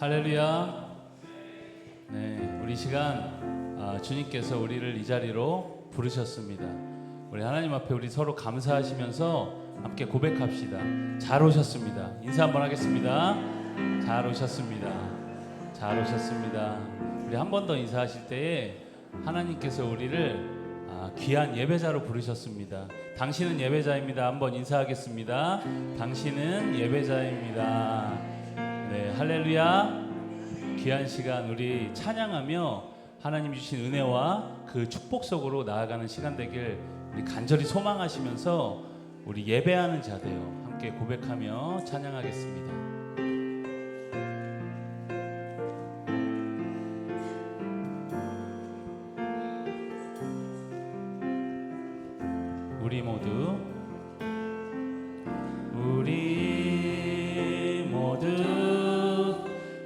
할렐루야. 네, 우리 시간 주님께서 우리를 이 자리로 부르셨습니다. 우리 하나님 앞에 우리 서로 감사하시면서 함께 고백합시다. 잘 오셨습니다. 인사 한번 하겠습니다. 잘 오셨습니다. 잘 오셨습니다. 우리 한 번 더 인사하실 때에 하나님께서 우리를 귀한 예배자로 부르셨습니다. 당신은 예배자입니다. 한번 인사하겠습니다. 당신은 예배자입니다. 네, 할렐루야. 귀한 시간 우리 찬양하며 하나님 주신 은혜와 그 축복 속으로 나아가는 시간 되길 우리 간절히 소망하시면서 우리 예배하는 자되어 함께 고백하며 찬양하겠습니다. 우리 모두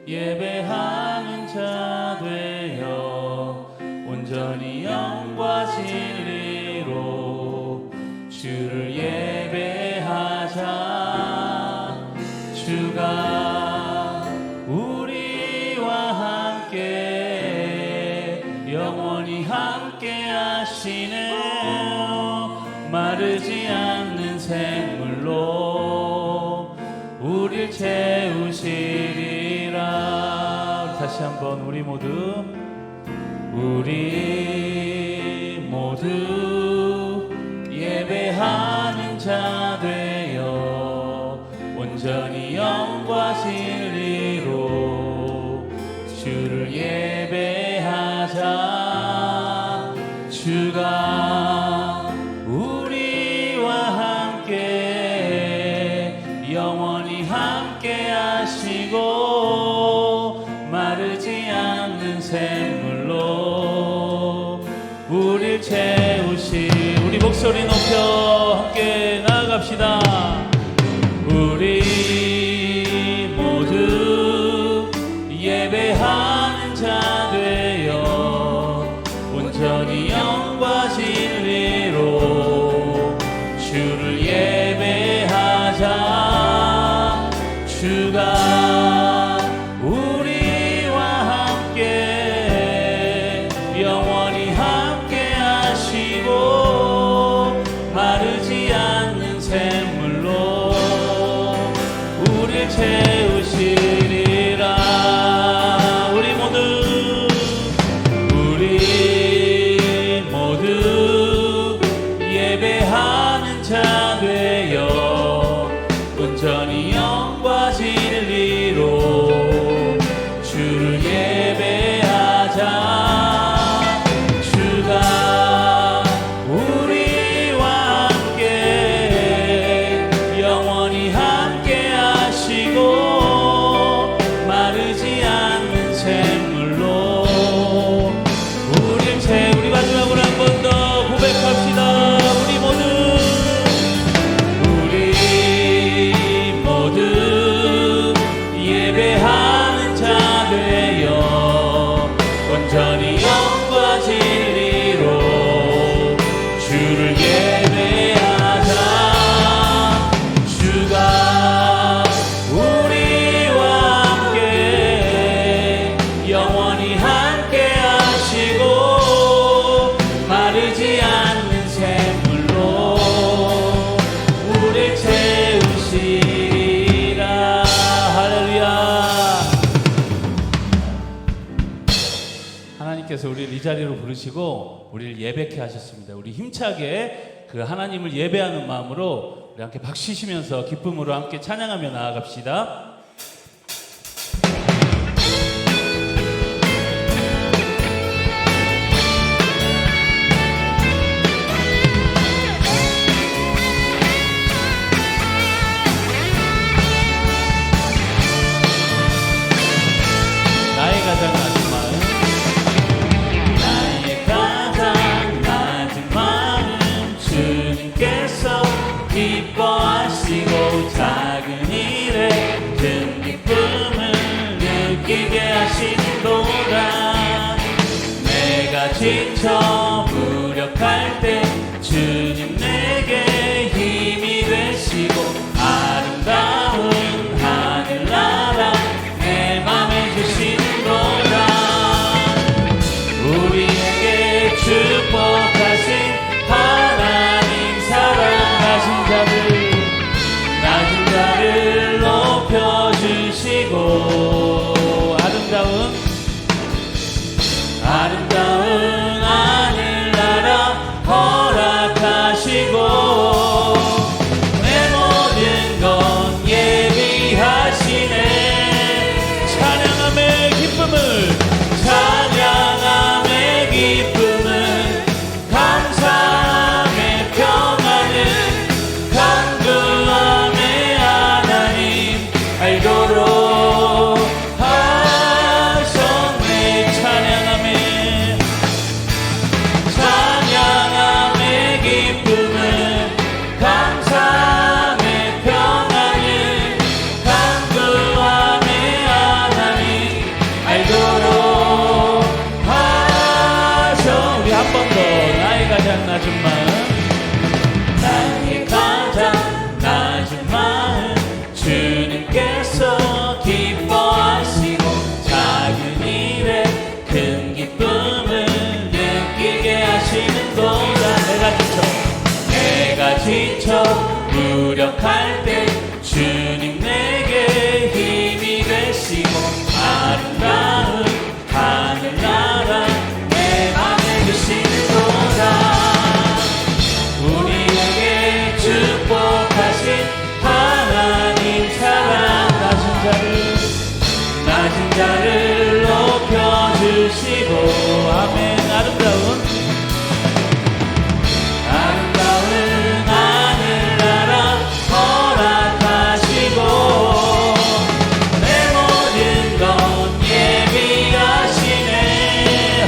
예배하는 자 되어 온전히 영과 진리로 주를 예배하자. 주가 우리와 함께 영원히 함께 하시네. 마르지 않는 샘물로 우릴 채우시리라. 다시 한번 우리 모두 예배하는 자 되어 온전히 영과 진리로 주를 예배하자. 주가 우리와 함께 영원히 함께 하시고 마르지 않는 샘물로 우릴 채우시. 우리 목소리 높여 함께 나아갑시다. 우리 모두 예배하는 자 되어 온전히 영과 진리로 주를 예배하자. 주가 우리와 함께 영원히 함께 하시고 마르지 않는 샘물로 우릴 채우시리라. 우리 모두 예배하는 자 되어 온전히 영과 진리로 주를 예배하자. 주가 우리와 함께 영원히 함께 하시고 마르지 않는 샘물로 우리 마지막으로 한 번 더 고백합시다. 우리 모두 예배하는 자 되어 온전히 영과 진리로 주를 예배하자. 주가 우리와 함께 영원히 함께 하시고 마르지 않는 샘물로 우릴 채우시리라. 할렐루야. 하나님께서 우리를 이 자리로 부르시고 우리를 예배케 하셨습니다. 우리 힘차게 그 하나님을 예배하는 마음으로 우리 함께 박수 치시면서 기쁨으로 함께 찬양하며 나아갑시다. 나의 가장 낮은 마음 주님께서 기뻐하시고 작은 일에 큰 기쁨을 느끼게 하시는도다. 내가 지쳐 무력할 때 주님 내게 힘이 되시고 아름다운 하늘나라 내 맘에 우리 한 번 더 나의 가장 낮은 마음, 나의 가장 낮은 마음 주님께서 기뻐하시고 작은 일에 큰 기쁨을 느끼게 하시는도다. 내가 지쳐 무력할 때 주님 내게 힘이 되시고 아름다운 하늘나라 내 맘에 주시는도다. 우리에게 축복하신 하나님 사랑, 낮은 자를 높여주시고 아멘. 아름다운 하늘나라 허락하시고 내 모든 것 예비하시네.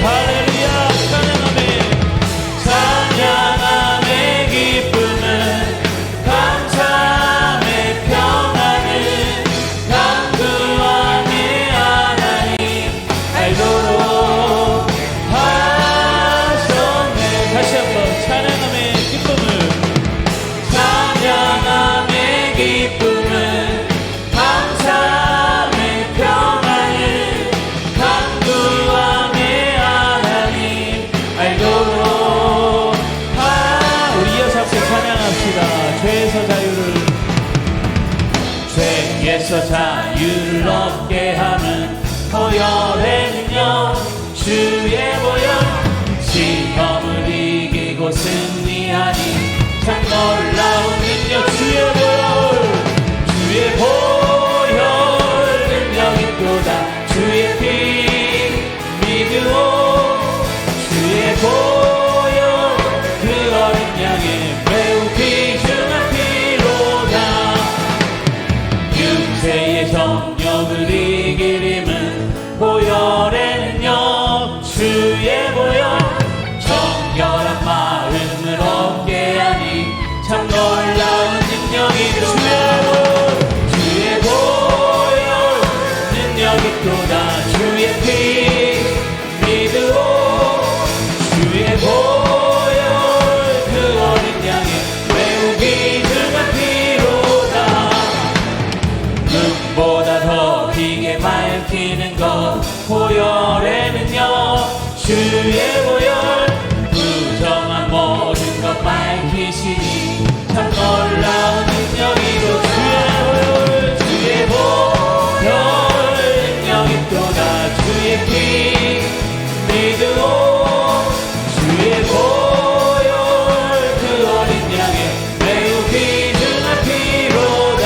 할렐루야. 찬양함의 기쁨은 감사함의 평안은 강구함의 하나님 알도록 하셨네. 다시 한번 찬양함의 기쁨은 감사함의 평안은 강구함의 하나님 알도록 우리 이어서 함께 찬양합시다. 죄에서 자유를 얻게 하는 보혈의 능력, 주의 보혈 시험을 이기고 승리하니 참 놀라운 능력. 주의 보혈 능력 있도다. 주의 피 믿으오. 주의 보혈 그 어린 양의 매우 귀중한 피로다. 육체의 정욕을 이길 힘은 보혈의 능력. 주의 보혈 정결한 마음을 얻게 하니 참 놀라운 능력이로다. 주의 보혈 능력이 또다. 주의 피 믿으오. 주의 보혈 그 어린 양의 매우 귀중한 피로다. 눈보다 더 희게 밝히는 것 보혈의 능력. 주의 보혈 부정한 모든 것 밝히시니 참 놀라운 능력이로. 주의 보혈 능력이 또다. 주의 피 믿으오. 주의 보혈 그 어린 양의 매우 귀중한 피로다.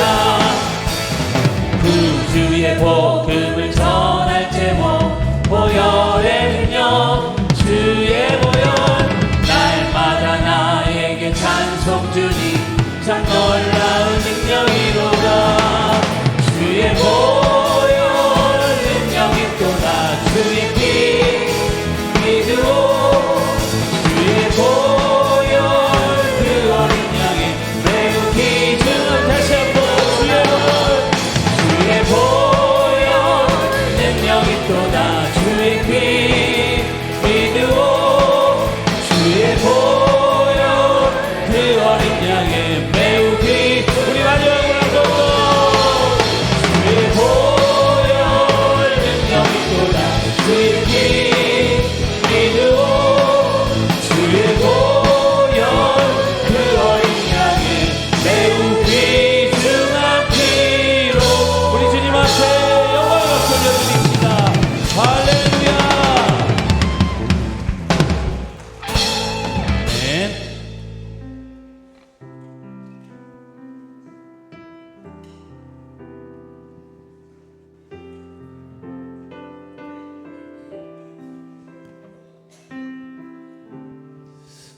구주의 복음을 전할 제목 보혈의 능력. 주의 보혈 날마다 나에게 찬송 주니 참 놀라운 능력이로다. 주의 보혈 능력이 또다. 주의 피 믿으오. 주의 보혈 그 어린 양의 매우 귀중한. 다시 한번 주의 보혈 능력이 또다. 주의 피 믿으오. 주의 보혈 그 어린 양의 매우 귀. 우리 마지막으로 한번 주의 보혈 능력이 또다. 주의 피 믿으오. 주의 보혈 그 어린 양의 매우 귀중한 피로. 우리 주님 앞에 영광을 돌려드립니다. 할렐루야. 아멘.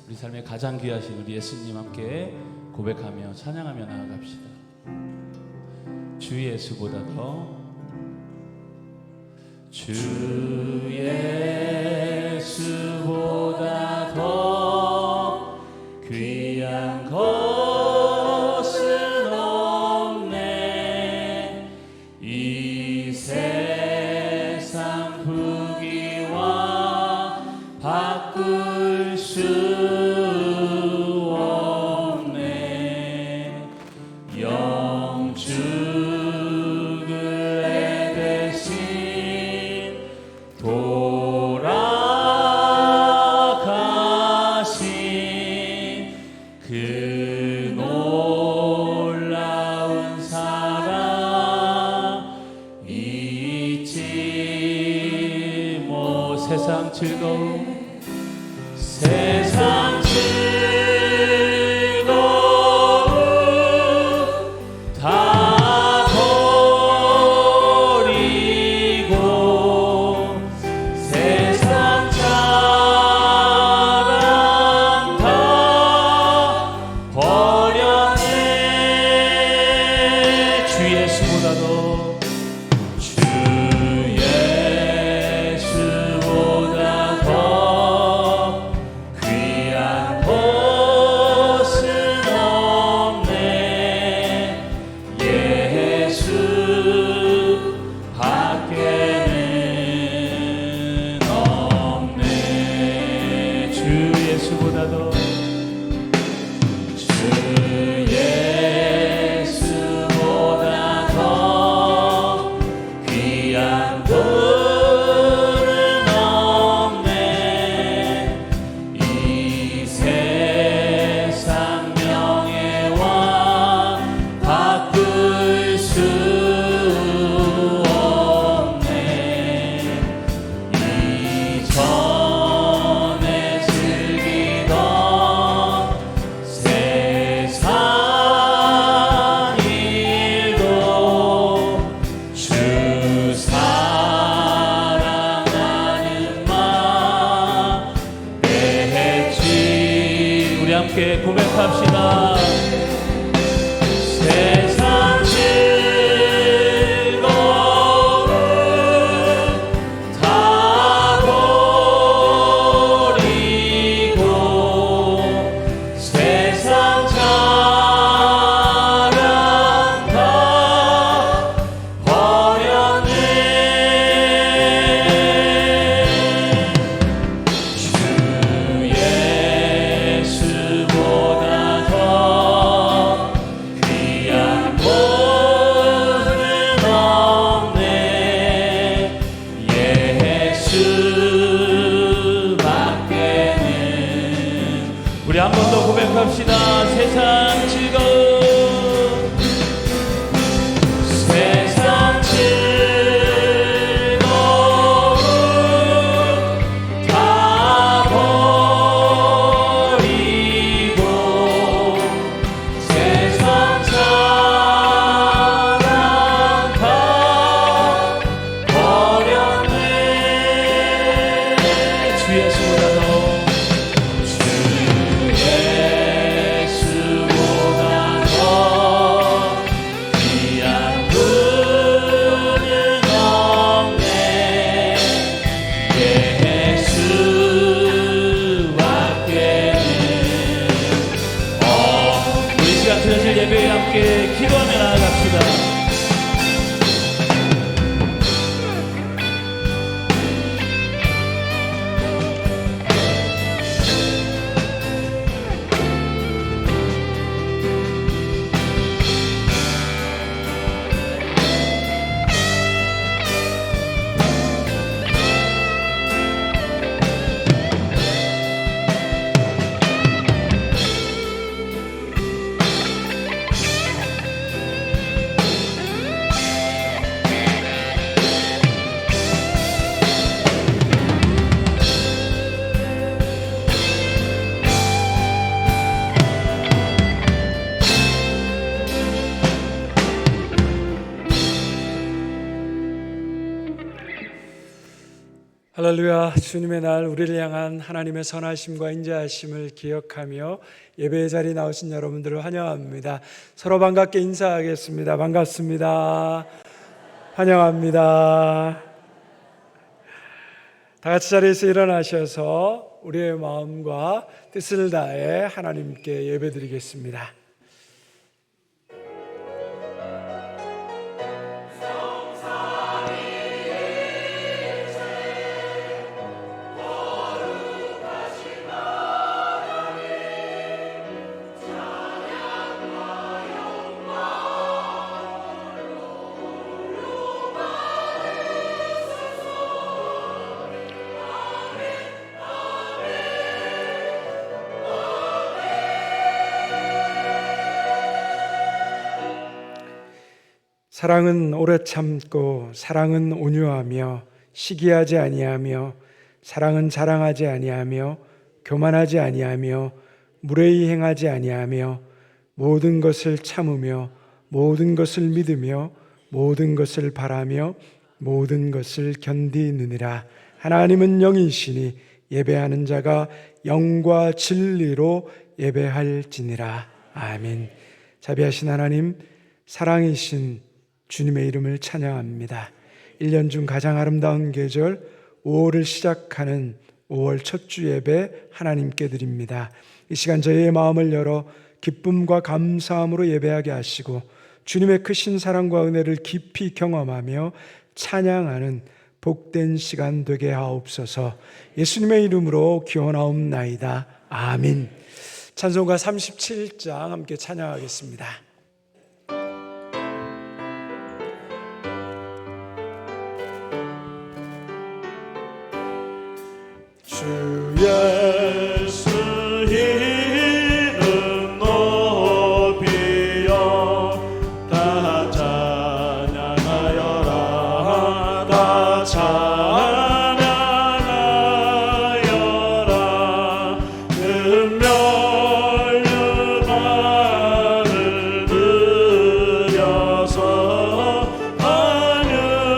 우리 삶에 가장 귀하신 우리 예수님 함께 고백하며 찬양하며 나아갑시다. 주 예수보다 더, 주 예수보다 더 귀한 것은 없네. 이 세상 부귀와 바꾸 수 없네. 영주글에 대신 돌아가신 그 놀라운 사랑 잊지 못. 세상 즐거움 세상 즐거움 다 버리고 세상 자랑 다 버렸네. 주 예수보다도 주 예수보다 더 귀한 것은 없네. 예수 밖에는 없네. 주 예수보다도 주 예수보다 더 귀한 분은 없네. 이 세상 명예와 바꿀 수 없네. 이전에 즐기던 세상 일도 주 사랑하는 맘 내지. 우리 함께 고백합시다. 세상 즐거움 다 버리고 세상 자랑 다 버렸네. 주 예수보다 더 귀한 분은 없네. 예수 밖에는. 우리 한 번 더 고백합시다. 세상 즐거움 세상 즐거움 다 버리고 세상 자랑 다 버렸네. 주 예수보다 주 예수보다 더 귀한 분은 없네. 예수 밖에는. 우리 시간 드려질 예배에 함께 기도하며 나아갑시다. 할렐루야. 주님의 날 우리를 향한 하나님의 선하심과 인자하심을 기억하며 예배의 자리에 나오신 여러분들을 환영합니다. 서로 반갑게 인사하겠습니다. 반갑습니다. 환영합니다. 다 같이 자리에서 일어나셔서 우리의 마음과 뜻을 다해 하나님께 예배드리겠습니다. 사랑은 오래 참고 사랑은 온유하며 시기하지 아니하며 사랑은 자랑하지 아니하며 교만하지 아니하며 무례히 행하지 아니하며 모든 것을 참으며 모든 것을 믿으며 모든 것을 바라며 모든 것을 견디느니라. 하나님은 영이시니 예배하는 자가 영과 진리로 예배할지니라. 아멘. 자비하신 하나님, 사랑이신 주님의 이름을 찬양합니다. 1년 중 가장 아름다운 계절 5월을 시작하는 5월 첫 주 예배 하나님께 드립니다. 이 시간 저희의 마음을 열어 기쁨과 감사함으로 예배하게 하시고 주님의 크신 사랑과 은혜를 깊이 경험하며 찬양하는 복된 시간 되게 하옵소서. 예수님의 이름으로 기원하옵나이다. 아멘. 찬송가 37장 함께 찬양하겠습니다. 주 예수 이름 높이여 다 찬양하여라. 다 찬양하여라. 금멸류관을 들여서 하늘의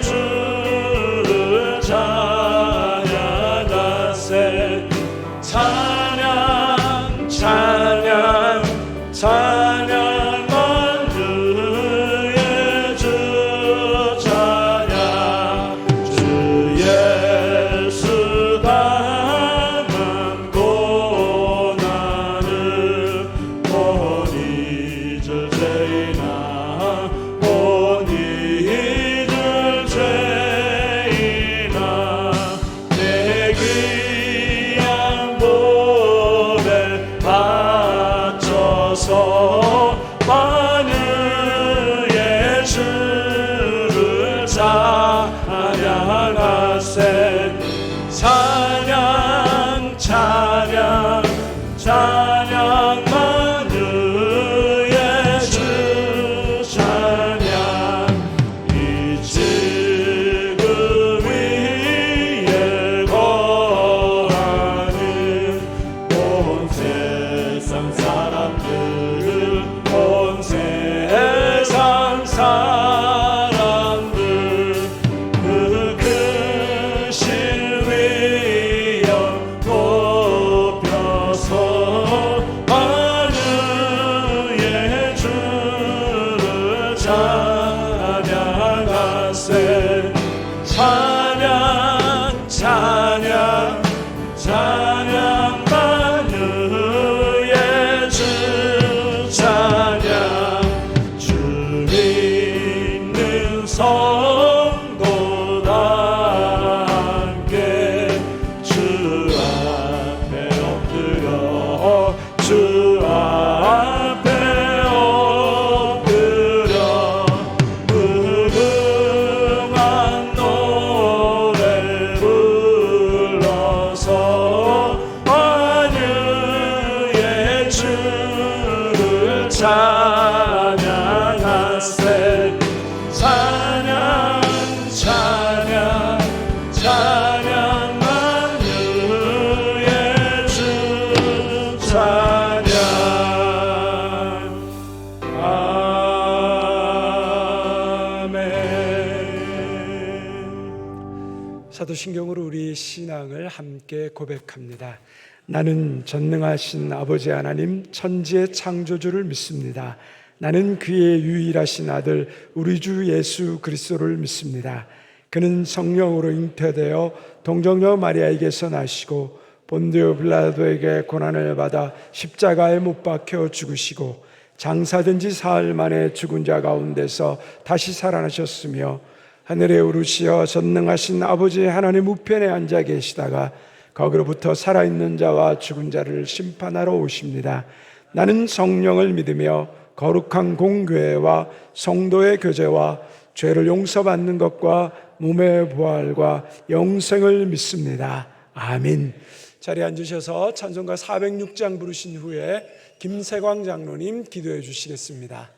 주를 찬양 찬양 찬양 만주의 주 찬양. 주 예수 담은 고난을 못 잊을 죄이나 못 잊을 죄이나 내 귀한 몸에 바쳐서 만유의 주를 찬양하세. 찬양 찬양 찬양 만유의 주 찬양. 이 지금 위에 거하는 온 세상 사람들 온 세상 사람들 그 크신 위엄 높여서 만유의 주를 찬양하세. 찬양 찬양 찬양 만유의 주 찬양. 주 믿는 성도다 함께 주 앞에 엎드려 주 앞에 엎드려 무궁한 노래 불러서 만유의 주를 찬양하세. 찬양 찬양 찬양 만유의 주 찬양. 아멘. 사도신경으로 우리 신앙을 함께 고백합니다. 나는 전능하신 아버지 하나님 천지의 창조주를 믿습니다. 나는 그의 유일하신 아들 우리 주 예수 그리스도를 믿습니다. 그는 성령으로 잉태되어 동정녀 마리아에게서 나시고 본디오 빌라도에게 고난을 받아 십자가에 못 박혀 죽으시고 장사된 지 사흘 만에 죽은 자 가운데서 다시 살아나셨으며 하늘에 오르시어 전능하신 아버지 하나님 우편에 앉아 계시다가 거기로부터 살아있는 자와 죽은 자를 심판하러 오십니다. 나는 성령을 믿으며 거룩한 공교회와 성도의 교제와 죄를 용서받는 것과 몸의 부활과 영생을 믿습니다. 아멘. 자리에 앉으셔서 찬송가 406장 부르신 후에 김세광 장로님 기도해 주시겠습니다.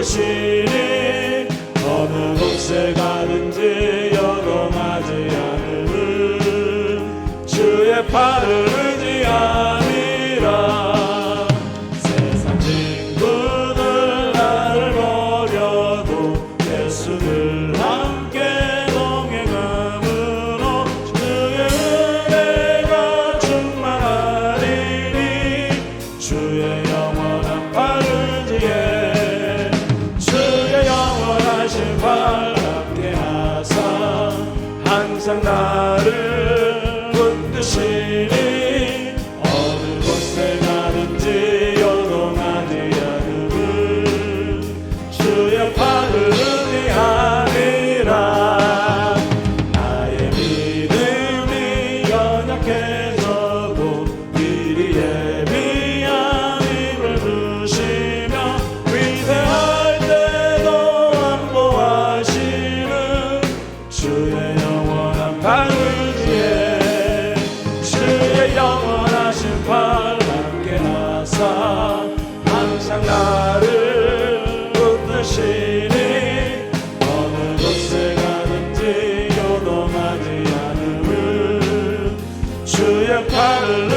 붙드시니 어느 곳에 가든지 요동하지 않음은 주의 팔을 의지함이라. 세상 친구들 나를 버려도 예수를 함께 동행함으로 주의 은혜가 충만하리니 주의 영원한 팔 의지해 주의 영원하신 팔 함께 하사 항상 나를 붙드시니 어느 곳에 가든지 요동하지 않음은 주의 팔을 의지하리라. 나의 믿음이 연약해져도 미리 예비한 힘을 주시며 위대할 때도 안보하시는 주의 영원한 팔 의지해 주의 영원하신 팔 함께 하사 항상 나를 붙드시니 어느 곳에 가든지 요동하지 않음은 주의 팔을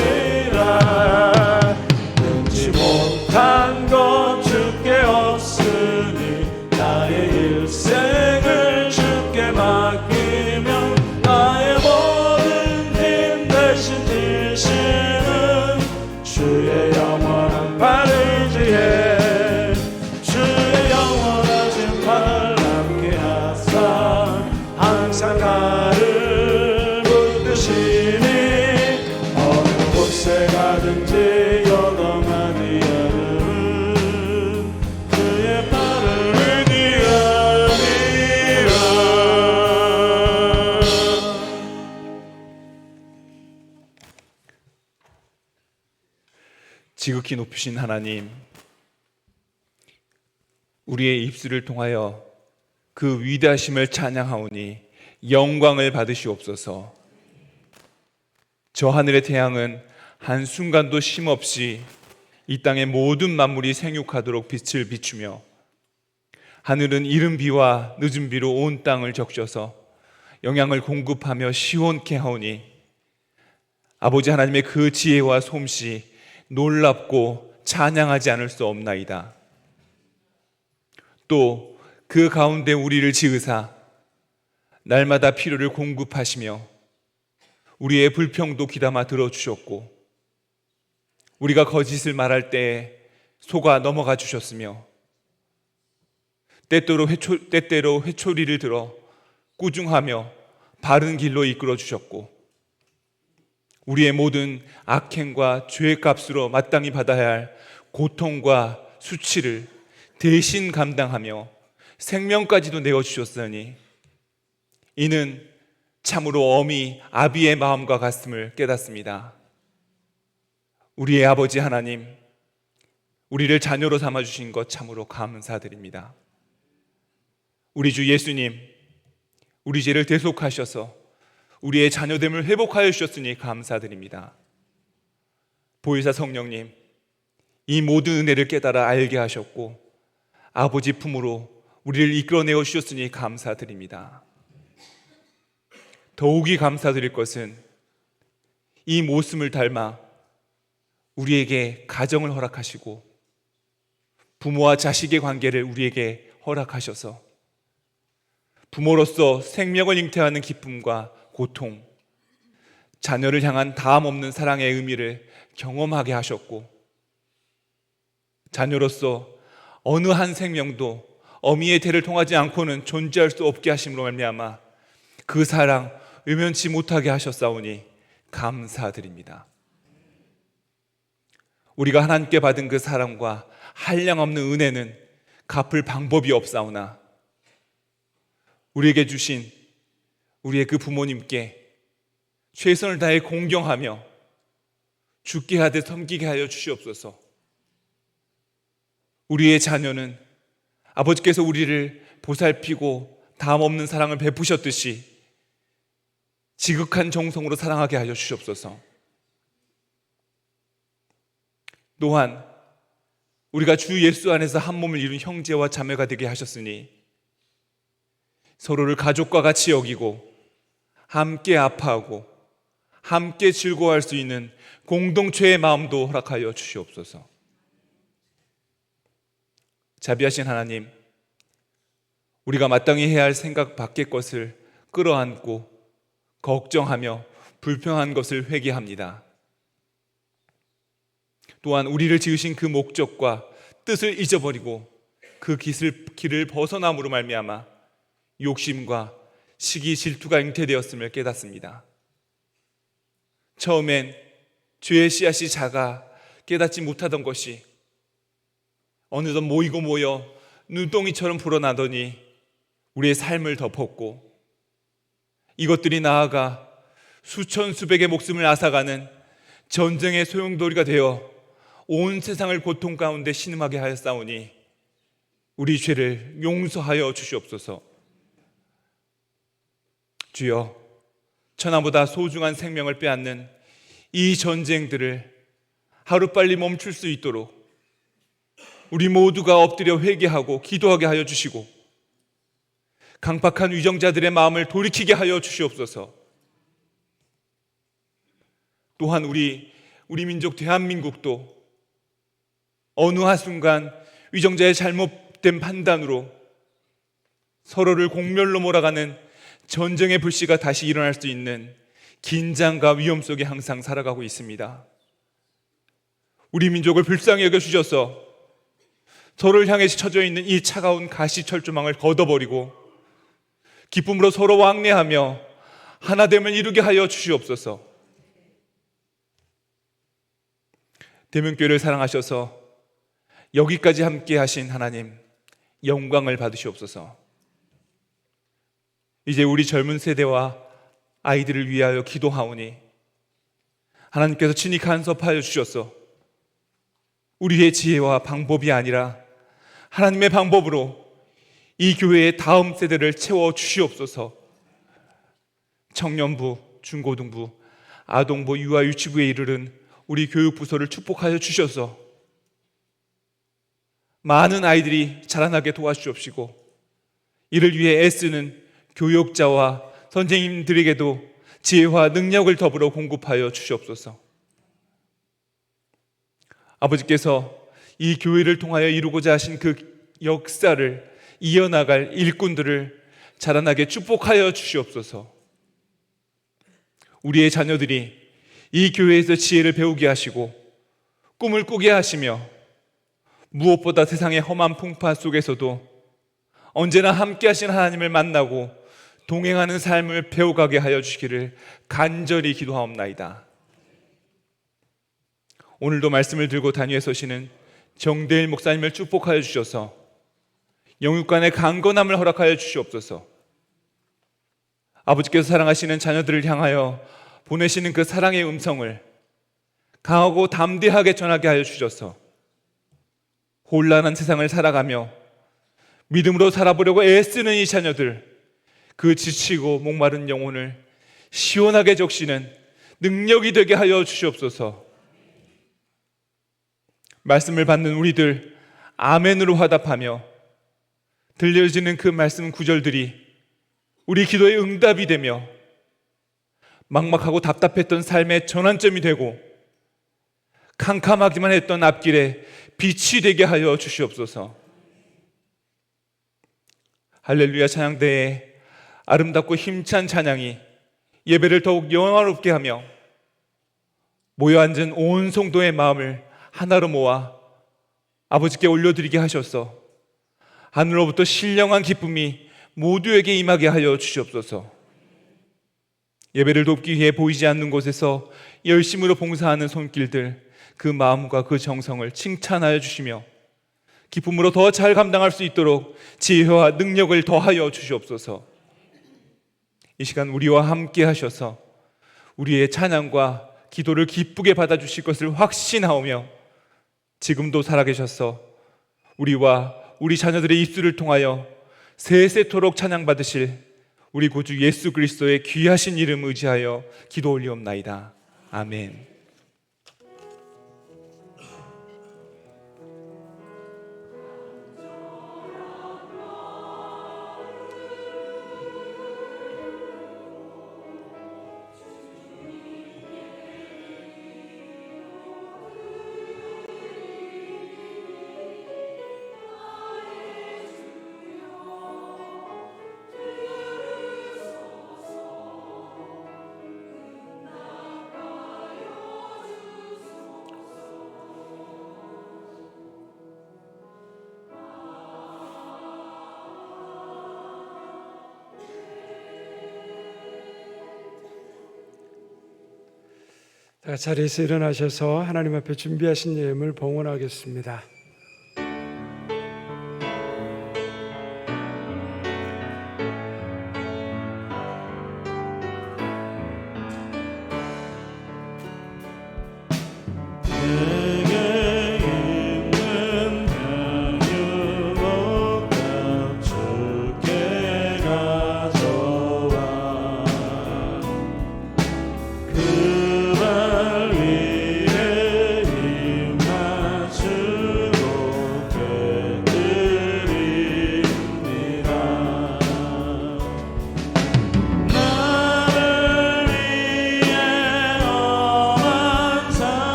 의지하니라. 능치 못한 것 주께 없으니 나의 일생을 주께 맡기며 나의 모든 힘 대신 지시는 주의 영원한 팔 의지해 주의 영원하신 팔 함께 하사 항상 나를 붙드시니 어느 곳에 가든지 요동하지 않음은 주의 팔을 의지하니라. 지극히 높으신 하나님, 우리의 입술을 통하여 그 위대하심을 찬양하오니 영광을 받으시옵소서. 저 하늘의 태양은 한순간도 쉼없이 이 땅의 모든 만물이 생육하도록 빛을 비추며 하늘은 이른 비와 늦은 비로 온 땅을 적셔서 영양을 공급하며 시원케 하오니 아버지 하나님의 그 지혜와 솜씨 놀랍고 찬양하지 않을 수 없나이다. 또 그 가운데 우리를 지으사 날마다 필요를 공급하시며 우리의 불평도 귀담아 들어주셨고 우리가 거짓을 말할 때에 속아 넘어가 주셨으며 때때로 회초리를 들어 꾸중하며 바른 길로 이끌어 주셨고 우리의 모든 악행과 죄의 값으로 마땅히 받아야 할 고통과 수치를 대신 감당하며 생명까지도 내어주셨으니 이는 참으로 어미 아비의 마음과 같음을 깨닫습니다. 우리의 아버지 하나님, 우리를 자녀로 삼아주신 것 참으로 감사드립니다. 우리 주 예수님, 우리 죄를 대속하셔서 우리의 자녀됨을 회복하여 주셨으니 감사드립니다. 보혜사 성령님, 이 모든 은혜를 깨달아 알게 하셨고 아버지 품으로 우리를 이끌어내어 주셨으니 감사드립니다. 더욱이 감사드릴 것은 이 모습을 닮아 우리에게 가정을 허락하시고 부모와 자식의 관계를 우리에게 허락하셔서 부모로서 생명을 잉태하는 기쁨과 고통, 자녀를 향한 다함 없는 사랑의 의미를 경험하게 하셨고 자녀로서 어느 한 생명도 어미의 태를 통하지 않고는 존재할 수 없게 하심으로 말미암아 그 사랑 외면치 못하게 하셨사오니 감사드립니다. 우리가 하나님께 받은 그 사랑과 한량없는 은혜는 갚을 방법이 없사오나 우리에게 주신 우리의 그 부모님께 최선을 다해 공경하며 죽게 하되 섬기게 하여 주시옵소서. 우리의 자녀는 아버지께서 우리를 보살피고 다함 없는 사랑을 베푸셨듯이 지극한 정성으로 사랑하게 하여 주시옵소서. 또한 우리가 주 예수 안에서 한 몸을 이룬 형제와 자매가 되게 하셨으니 서로를 가족과 같이 여기고 함께 아파하고 함께 즐거워할 수 있는 공동체의 마음도 허락하여 주시옵소서. 자비하신 하나님, 우리가 마땅히 해야 할 생각 밖의 것을 끌어안고 걱정하며 불평한 것을 회개합니다. 또한 우리를 지으신 그 목적과 뜻을 잊어버리고 그 길을 벗어남으로 말미암아 욕심과 시기 질투가 잉태되었음을 깨닫습니다. 처음엔 죄의 씨앗이 작아 깨닫지 못하던 것이 어느덧 모이고 모여 눈덩이처럼 불어나더니 우리의 삶을 덮었고, 이것들이 나아가 수천 수백의 목숨을 앗아가는 전쟁의 소용돌이가 되어 온 세상을 고통 가운데 신음하게 하였사오니 우리 죄를 용서하여 주시옵소서. 주여, 천하보다 소중한 생명을 빼앗는 이 전쟁들을 하루빨리 멈출 수 있도록 우리 모두가 엎드려 회개하고 기도하게 하여 주시고, 강팍한 위정자들의 마음을 돌이키게 하여 주시옵소서. 또한 우리 민족 대한민국도 어느 한순간 위정자의 잘못된 판단으로 서로를 공멸로 몰아가는 전쟁의 불씨가 다시 일어날 수 있는 긴장과 위험 속에 항상 살아가고 있습니다. 우리 민족을 불쌍히 여겨주셔서 서로를 향해 쳐져 있는 이 차가운 가시철조망을 걷어버리고 기쁨으로 서로 왕래하며 하나됨을 이루게 하여 주시옵소서. 대명교회를 사랑하셔서 여기까지 함께 하신 하나님, 영광을 받으시옵소서. 이제 우리 젊은 세대와 아이들을 위하여 기도하오니 하나님께서 친히 간섭하여 주셔서 우리의 지혜와 방법이 아니라 하나님의 방법으로 이 교회의 다음 세대를 채워 주시옵소서. 청년부, 중고등부, 아동부, 유아 유치부에 이르는 우리 교육부서를 축복하여 주셔서 많은 아이들이 자라나게 도와주옵시고, 이를 위해 애쓰는 교육자와 선생님들에게도 지혜와 능력을 더불어 공급하여 주시옵소서. 아버지께서 이 교회를 통하여 이루고자 하신 그 역사를 이어나갈 일꾼들을 자라나게 축복하여 주시옵소서. 우리의 자녀들이 이 교회에서 지혜를 배우게 하시고 꿈을 꾸게 하시며, 무엇보다 세상의 험한 풍파 속에서도 언제나 함께 하신 하나님을 만나고 동행하는 삶을 배워가게 하여 주시기를 간절히 기도하옵나이다. 오늘도 말씀을 들고 단위에 서시는 정대일 목사님을 축복하여 주셔서 영육간의 강건함을 허락하여 주시옵소서. 아버지께서 사랑하시는 자녀들을 향하여 보내시는 그 사랑의 음성을 강하고 담대하게 전하게 하여 주셔서 혼란한 세상을 살아가며 믿음으로 살아보려고 애쓰는 이 자녀들, 그 지치고 목마른 영혼을 시원하게 적시는 능력이 되게 하여 주시옵소서. 말씀을 받는 우리들 아멘으로 화답하며 들려지는 그 말씀 구절들이 우리 기도의 응답이 되며 막막하고 답답했던 삶의 전환점이 되고 캄캄하기만 했던 앞길에 빛이 되게 하여 주시옵소서. 할렐루야 찬양대에 아름답고 힘찬 찬양이 예배를 더욱 영화롭게 하며 모여 앉은 온 성도의 마음을 하나로 모아 아버지께 올려드리게 하셔서 하늘로부터 신령한 기쁨이 모두에게 임하게 하여 주시옵소서. 예배를 돕기 위해 보이지 않는 곳에서 열심으로 봉사하는 손길들, 그 마음과 그 정성을 칭찬하여 주시며 기쁨으로 더 잘 감당할 수 있도록 지혜와 능력을 더하여 주시옵소서. 이 시간 우리와 함께 하셔서 우리의 찬양과 기도를 기쁘게 받아주실 것을 확신하오며 지금도 살아계셔서 우리와 우리 자녀들의 입술을 통하여 세세토록 찬양받으실 우리 구주 예수 그리스도의 귀하신 이름 의지하여 기도 올리옵나이다. 아멘. 다 자리에서 일어나셔서 하나님 앞에 준비하신 예물 봉헌하겠습니다.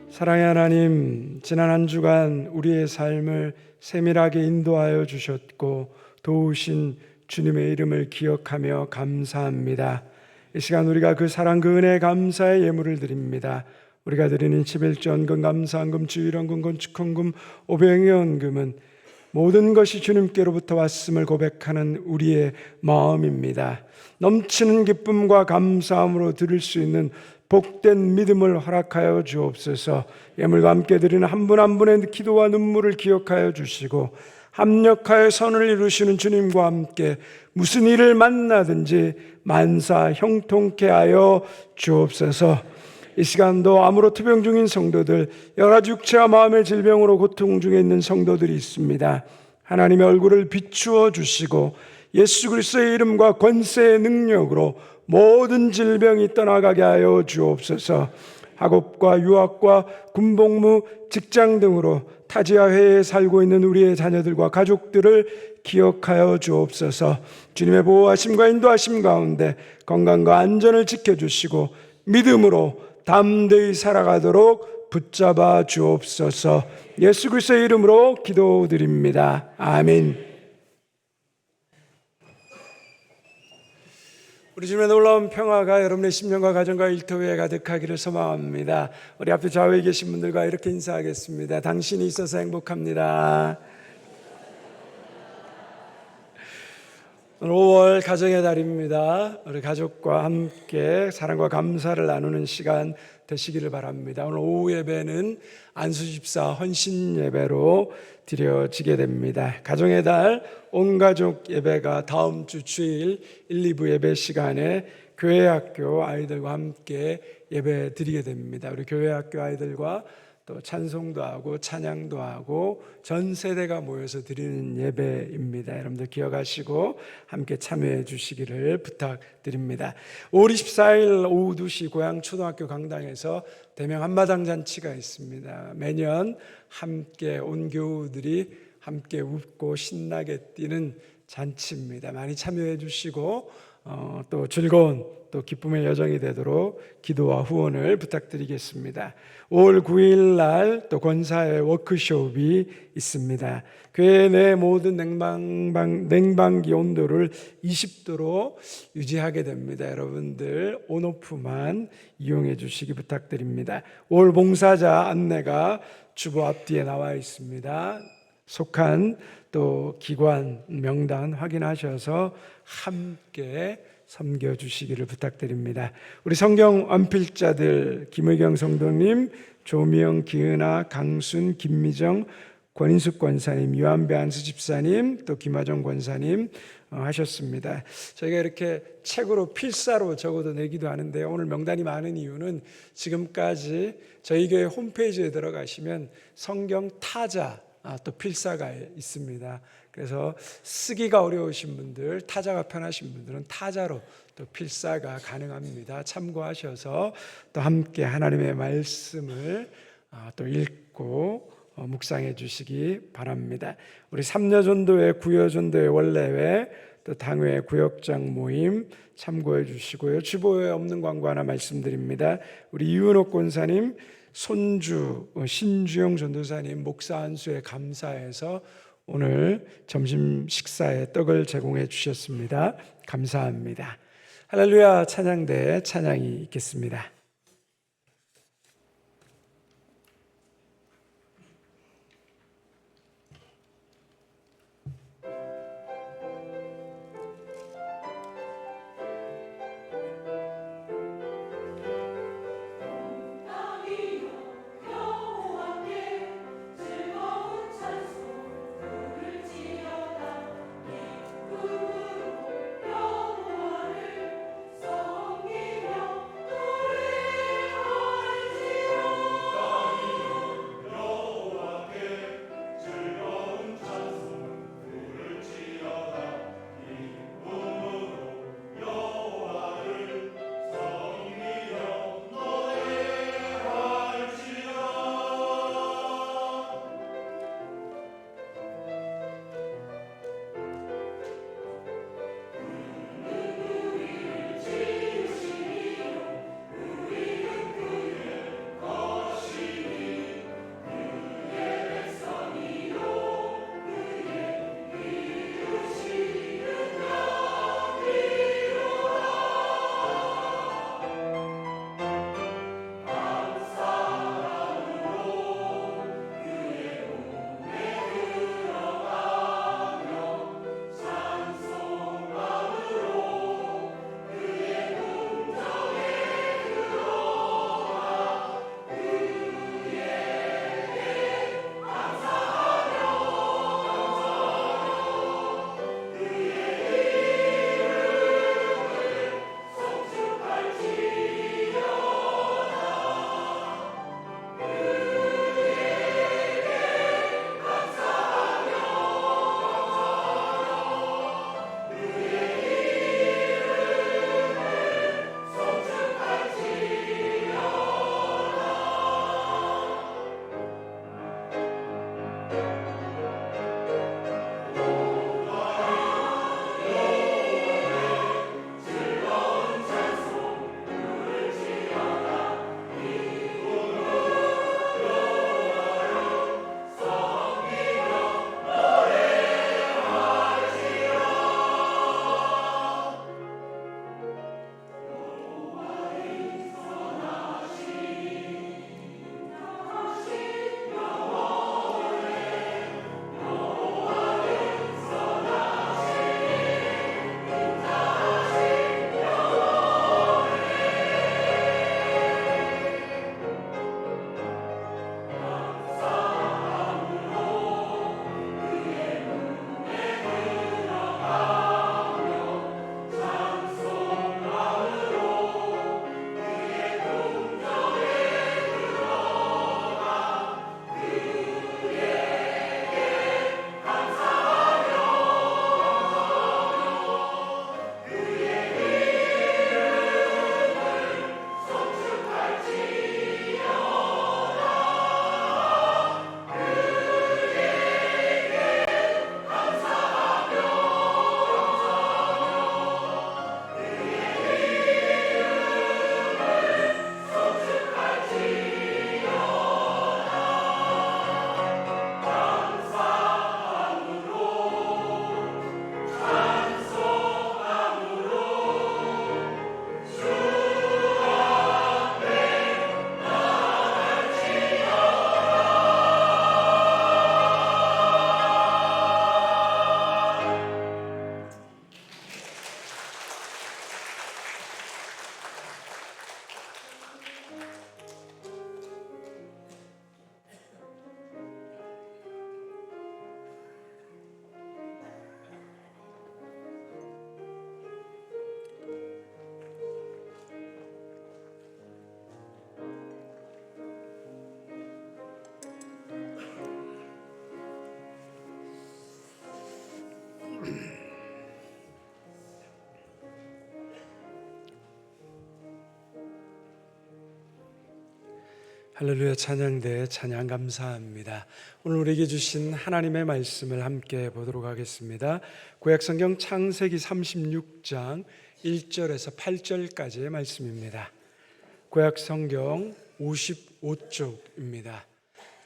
사랑의 하나님, 지난 한 주간 우리의 삶을 세밀하게 인도하여 주셨고 도우신 주님의 이름을 기억하며 감사합니다. 이 시간 우리가 그 사랑, 그 은혜 감사의 예물을 드립니다. 우리가 드리는 11조 헌금, 감사헌금, 주일헌금, 건축헌금, 오병이헌금은 모든 것이 주님께로부터 왔음을 고백하는 우리의 마음입니다. 넘치는 기쁨과 감사함으로 드릴 수 있는 복된 믿음을 허락하여 주옵소서. 예물과 함께 드리는 한 분 한 분의 기도와 눈물을 기억하여 주시고 합력하여 선을 이루시는 주님과 함께 무슨 일을 만나든지 만사 형통케 하여 주옵소서. 이 시간도 암으로 투병 중인 성도들, 여러 가지 육체와 마음의 질병으로 고통 중에 있는 성도들이 있습니다. 하나님의 얼굴을 비추어 주시고 예수 그리스도의 이름과 권세의 능력으로 모든 질병이 떠나가게 하여 주옵소서. 학업과 유학과 군복무, 직장 등으로 타지와 해에 살고 있는 우리의 자녀들과 가족들을 기억하여 주옵소서. 주님의 보호하심과 인도하심 가운데 건강과 안전을 지켜주시고 믿음으로 담대히 살아가도록 붙잡아 주옵소서. 예수 그리스도의 이름으로 기도드립니다. 아멘. 우리 주님의 놀라운 평화가 여러분의 심령과 가정과 일터에 가득하기를 소망합니다. 우리 앞에 좌우에 계신 분들과 이렇게 인사하겠습니다. 당신이 있어서 행복합니다. 오늘 5월 가정의 달입니다. 우리 가족과 함께 사랑과 감사를 나누는 시간 되시기를 바랍니다. 오늘 오후 예배는 안수집사 헌신 예배로 드려지게 됩니다. 가정의 달 온가족 예배가 다음 주 주일 1, 2부 예배 시간에 교회 학교 아이들과 함께 예배 드리게 됩니다. 우리 교회 학교 아이들과 또 찬송도 하고 찬양도 하고 전 세대가 모여서 드리는 예배입니다. 여러분들 기억하시고 함께 참여해 주시기를 부탁드립니다. 5월 24일 오후 2시 고양 초등학교 강당에서 대명 한마당 잔치가 있습니다. 매년 함께 온 교우들이 함께 웃고 신나게 뛰는 잔치입니다. 많이 참여해 주시고 또 즐거운 또 기쁨의 여정이 되도록 기도와 후원을 부탁드리겠습니다. 5월 9일 날 또 권사의 워크숍이 있습니다. 교회 내 모든 냉방기 온도를 20도로 유지하게 됩니다. 여러분들 온오프만 이용해 주시기 부탁드립니다. 5월 봉사자 안내가 주보 앞뒤에 나와 있습니다. 속한 또 기관 명단 확인하셔서 함께 섬겨주시기를 부탁드립니다. 우리 성경 완필자들 김의경 성도님, 조미영, 기은아, 강순, 김미정, 권인숙 권사님, 유한배 안수 집사님, 또 김하정 권사님 하셨습니다. 저희가 이렇게 책으로 필사로 적어도 내기도 하는데 오늘 명단이 많은 이유는 지금까지 저희 교회 홈페이지에 들어가시면 성경 타자 또 필사가 있습니다. 그래서 쓰기가 어려우신 분들, 타자가 편하신 분들은 타자로 또 필사가 가능합니다. 참고하셔서 또 함께 하나님의 말씀을 또 읽고 묵상해 주시기 바랍니다. 우리 삼려전도회, 구여전도회, 원래회, 또 당회, 구역장 모임 참고해 주시고요. 주보에 없는 광고 하나 말씀드립니다. 우리 이윤옥 권사님, 손주 신주영 전도사님 목사 안수에 감사해서 오늘 점심 식사에 떡을 제공해 주셨습니다. 감사합니다. 할렐루야 찬양대 찬양이 있겠습니다. 할렐루야 찬양대 찬양 감사합니다. 오늘 우리에게 주신 하나님의 말씀을 함께 보도록 하겠습니다. 구약성경 창세기 36장 1절에서 8절까지의 말씀입니다. 구약성경 55쪽입니다.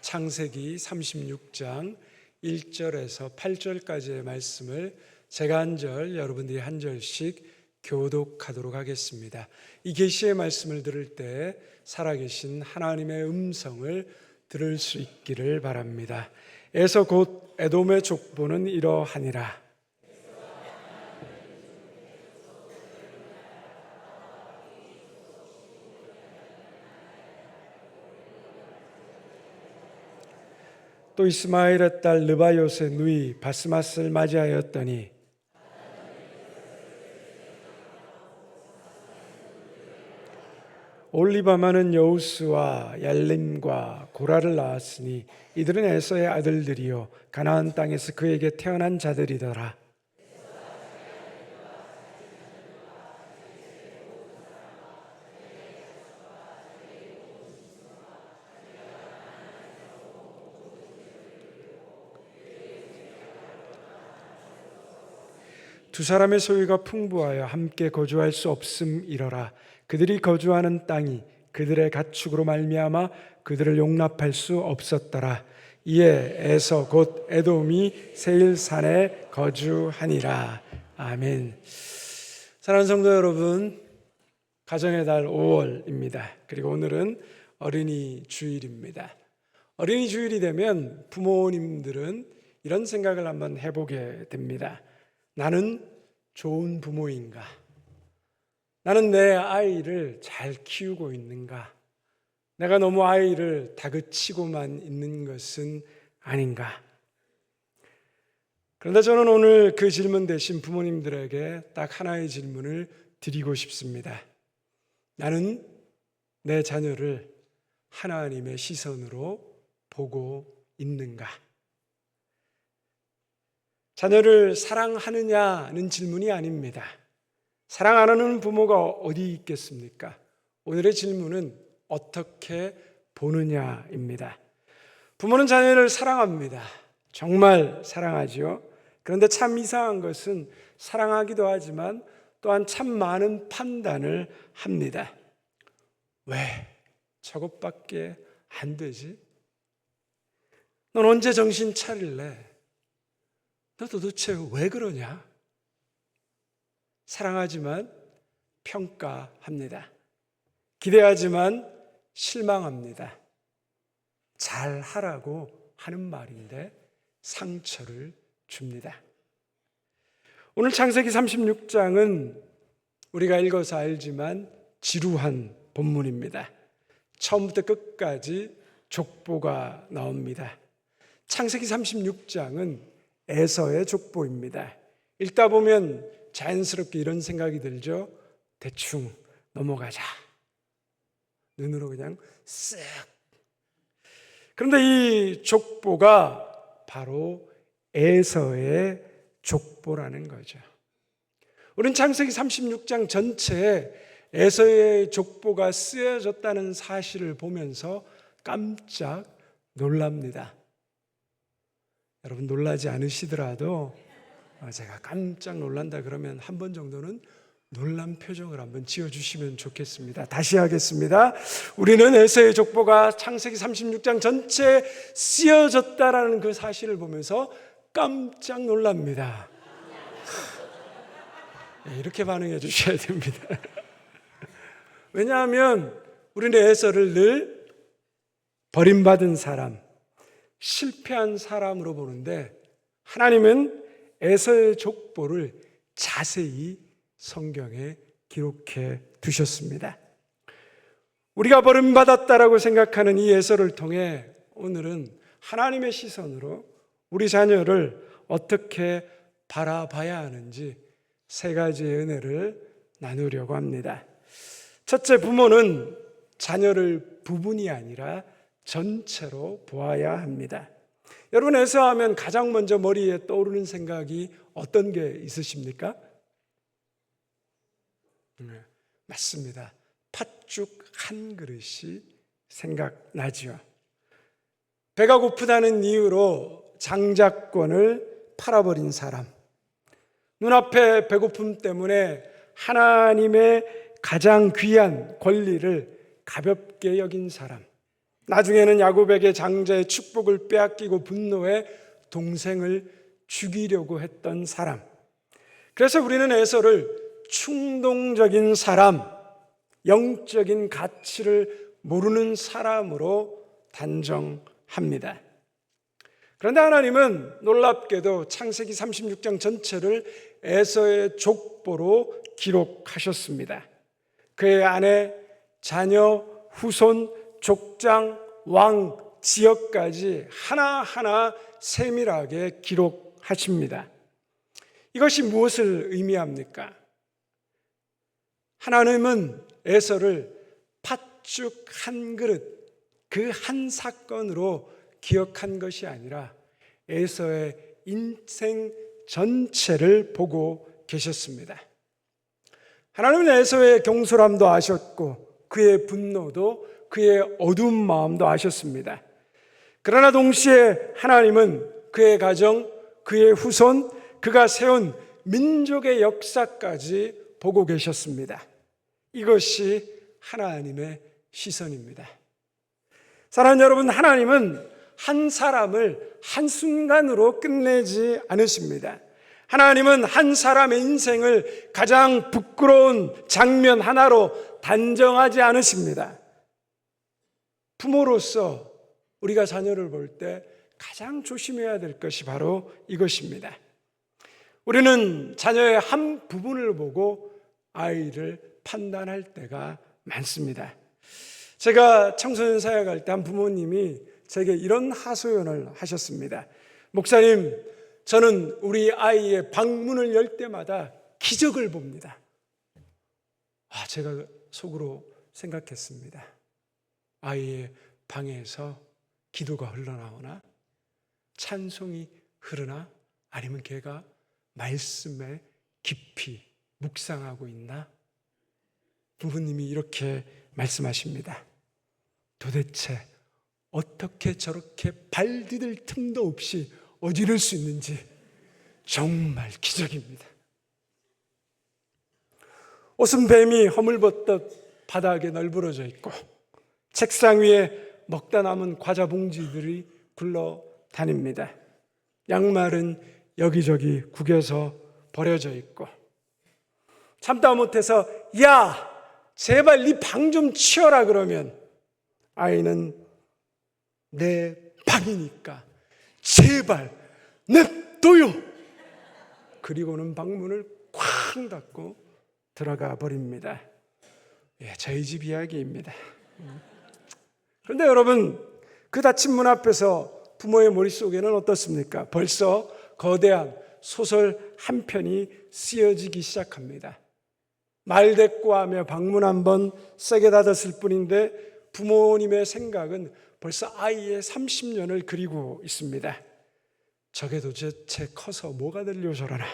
창세기 36장 1절에서 8절까지의 말씀을 제가 한 절, 여러분들이 한 절씩 교독하도록 하겠습니다. 이 계시의 말씀을 들을 때 살아계신 하나님의 음성을 들을 수 있기를 바랍니다. 에서 곧 에돔의 족보는 이러하니라. 또 이스마엘의 딸 느바요스의 누이 바스마스를 맞이하였더니 올리바마는 여우스와 얄림과 고라를 낳았으니 이들은 에서의 아들들이요 가나안 땅에서 그에게 태어난 자들이더라. 두 사람의 소유가 풍부하여 함께 거주할 수 없음이러라. 그들이 거주하는 땅이 그들의 가축으로 말미암아 그들을 용납할 수 없었더라. 이에 에서 곧 에돔이 세일산에 거주하니라. 아멘. 사랑하는 성도 여러분, 가정의 달 5월입니다. 그리고 오늘은 어린이 주일입니다. 어린이 주일이 되면 부모님들은 이런 생각을 한번 해보게 됩니다. 나는 좋은 부모인가? 나는 내 아이를 잘 키우고 있는가? 내가 너무 아이를 다그치고만 있는 것은 아닌가? 그런데 저는 오늘 그 질문 대신 부모님들에게 딱 하나의 질문을 드리고 싶습니다. 나는 내 자녀를 하나님의 시선으로 보고 있는가? 자녀를 사랑하느냐는 질문이 아닙니다. 사랑 안 하는 부모가 어디 있겠습니까? 오늘의 질문은 어떻게 보느냐입니다. 부모는 자녀를 사랑합니다. 정말 사랑하죠. 그런데 참 이상한 것은 사랑하기도 하지만 또한 참 많은 판단을 합니다. 왜 저것밖에 안 되지? 넌 언제 정신 차릴래? 너 도대체 왜 그러냐? 사랑하지만 평가합니다. 기대하지만 실망합니다. 잘하라고 하는 말인데 상처를 줍니다. 오늘 창세기 36장은 우리가 읽어서 알지만 지루한 본문입니다. 처음부터 끝까지 족보가 나옵니다. 창세기 36장은 에서의 족보입니다. 읽다 보면 자연스럽게 이런 생각이 들죠. 대충 넘어가자. 눈으로 그냥 쓱. 그런데 이 족보가 바로 에서의 족보라는 거죠. 우리는 창세기 36장 전체에 에서의 족보가 쓰여졌다는 사실을 보면서 깜짝 놀랍니다. 여러분 놀라지 않으시더라도 제가 깜짝 놀란다 그러면 한 번 정도는 놀란 표정을 한번 지어주시면 좋겠습니다. 다시 하겠습니다. 우리는 에서의 족보가 창세기 36장 전체에 쓰여졌다라는 그 사실을 보면서 깜짝 놀랍니다. 이렇게 반응해 주셔야 됩니다. 왜냐하면 우리는 에서를 늘 버림받은 사람, 실패한 사람으로 보는데 하나님은 에서의 족보를 자세히 성경에 기록해 두셨습니다. 우리가 버림받았다라고 생각하는 이 에서를 통해 오늘은 하나님의 시선으로 우리 자녀를 어떻게 바라봐야 하는지 세 가지의 은혜를 나누려고 합니다. 첫째, 부모는 자녀를 부분이 아니라 전체로 보아야 합니다. 여러분, 에서하면 가장 먼저 머리에 떠오르는 생각이 어떤 게 있으십니까? 맞습니다. 팥죽 한 그릇이 생각나지요. 배가 고프다는 이유로 장자권을 팔아버린 사람, 눈앞에 배고픔 때문에 하나님의 가장 귀한 권리를 가볍게 여긴 사람, 나중에는 야곱에게 장자의 축복을 빼앗기고 분노해 동생을 죽이려고 했던 사람. 그래서 우리는 에서를 충동적인 사람, 영적인 가치를 모르는 사람으로 단정합니다. 그런데 하나님은 놀랍게도 창세기 36장 전체를 에서의 족보로 기록하셨습니다. 그의 아내, 자녀, 후손, 족장, 왕, 지역까지 하나하나 세밀하게 기록하십니다. 이것이 무엇을 의미합니까? 하나님은 에서를 팥죽 한 그릇, 그 한 사건으로 기억한 것이 아니라 에서의 인생 전체를 보고 계셨습니다. 하나님은 에서의 경솔함도 아셨고 그의 분노도 그의 어두운 마음도 아셨습니다. 그러나 동시에 하나님은 그의 가정, 그의 후손, 그가 세운 민족의 역사까지 보고 계셨습니다. 이것이 하나님의 시선입니다. 사랑하는 여러분, 하나님은 한 사람을 한순간으로 끝내지 않으십니다. 하나님은 한 사람의 인생을 가장 부끄러운 장면 하나로 단정하지 않으십니다. 부모로서 우리가 자녀를 볼 때 가장 조심해야 될 것이 바로 이것입니다. 우리는 자녀의 한 부분을 보고 아이를 판단할 때가 많습니다. 제가 청소년 사역할 때 한 부모님이 제게 이런 하소연을 하셨습니다. 목사님, 저는 우리 아이의 방문을 열 때마다 기적을 봅니다. 제가 속으로 생각했습니다. 아이의 방에서 기도가 흘러나오나? 찬송이 흐르나? 아니면 걔가 말씀에 깊이 묵상하고 있나? 부모님이 이렇게 말씀하십니다. 도대체 어떻게 저렇게 발 디딜 틈도 없이 어지를 수 있는지 정말 기적입니다. 옷은 뱀이 허물벗듯 바닥에 널브러져 있고 책상 위에 먹다 남은 과자 봉지들이 굴러다닙니다. 양말은 여기저기 구겨서 버려져 있고 참다 못해서 야 제발 네 방 좀 치워라 그러면 아이는 내 방이니까 제발 냅둬요. 그리고는 방문을 쾅 닫고 들어가 버립니다. 저희 집 이야기입니다. 그런데 여러분, 그 닫힌 문 앞에서 부모의 머릿속에는 어떻습니까? 벌써 거대한 소설 한 편이 쓰여지기 시작합니다. 말대꾸하며 방문 한번 세게 닫았을 뿐인데 부모님의 생각은 벌써 아이의 30년을 그리고 있습니다. 저게 도대체 커서 뭐가 되려고 저러나?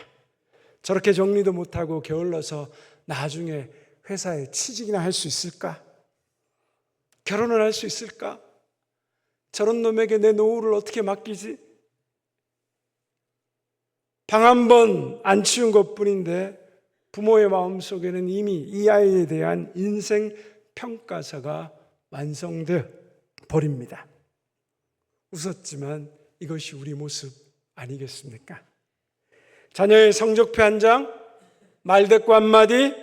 저렇게 정리도 못하고 게을러서 나중에 회사에 취직이나 할 수 있을까? 결혼을 할 수 있을까? 저런 놈에게 내 노후를 어떻게 맡기지? 방 한 번 안 치운 것뿐인데 부모의 마음속에는 이미 이 아이에 대한 인생 평가서가 완성돼 버립니다. 웃었지만 이것이 우리 모습 아니겠습니까? 자녀의 성적표 한 장, 말대꾸 한마디,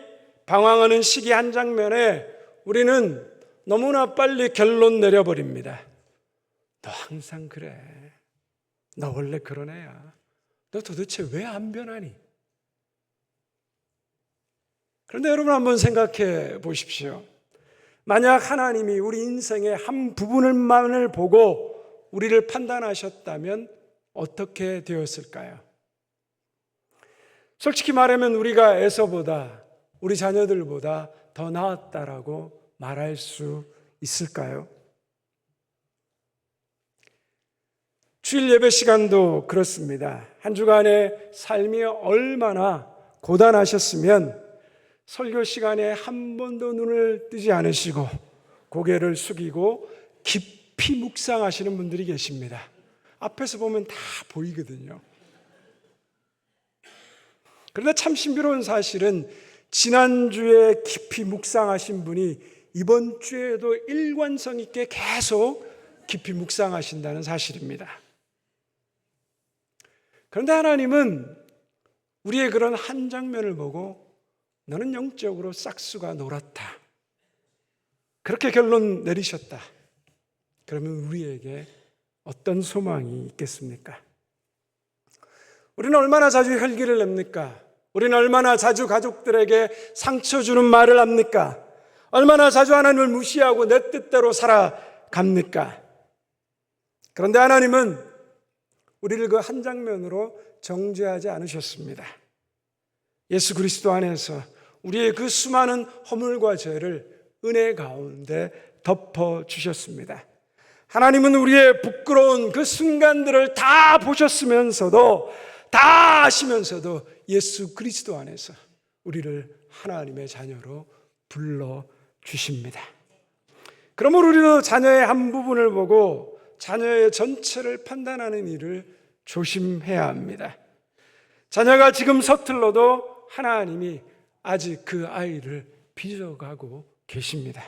방황하는 시기 한 장면에 우리는 너무나 빨리 결론 내려버립니다. 너 항상 그래. 너 원래 그런 애야. 너 도대체 왜 안 변하니? 그런데 여러분 한번 생각해 보십시오. 만약 하나님이 우리 인생의 한 부분을만을 보고 우리를 판단하셨다면 어떻게 되었을까요? 솔직히 말하면 우리가 에서보다 우리 자녀들보다 더 나았다라고 말할 수 있을까요? 주일 예배 시간도 그렇습니다. 한 주간의 삶이 얼마나 고단하셨으면 설교 시간에 한 번도 눈을 뜨지 않으시고 고개를 숙이고 깊이 묵상하시는 분들이 계십니다. 앞에서 보면 다 보이거든요. 그런데 참 신비로운 사실은 지난주에 깊이 묵상하신 분이 이번 주에도 일관성 있게 계속 깊이 묵상하신다는 사실입니다. 그런데 하나님은 우리의 그런 한 장면을 보고 너는 영적으로 싹수가 놀았다, 그렇게 결론 내리셨다. 그러면 우리에게 어떤 소망이 있겠습니까? 우리는 얼마나 자주 혈기를 냅니까? 우리는 얼마나 자주 가족들에게 상처 주는 말을 합니까? 얼마나 자주 하나님을 무시하고 내 뜻대로 살아갑니까? 그런데 하나님은 우리를 그 한 장면으로 정죄하지 않으셨습니다. 예수 그리스도 안에서 우리의 그 수많은 허물과 죄를 은혜 가운데 덮어주셨습니다. 하나님은 우리의 부끄러운 그 순간들을 다 보셨으면서도, 다 아시면서도 예수 그리스도 안에서 우리를 하나님의 자녀로 불러주십니다. 그러므로 우리도 자녀의 한 부분을 보고 자녀의 전체를 판단하는 일을 조심해야 합니다. 자녀가 지금 서툴러도 하나님이 아직 그 아이를 빚어가고 계십니다.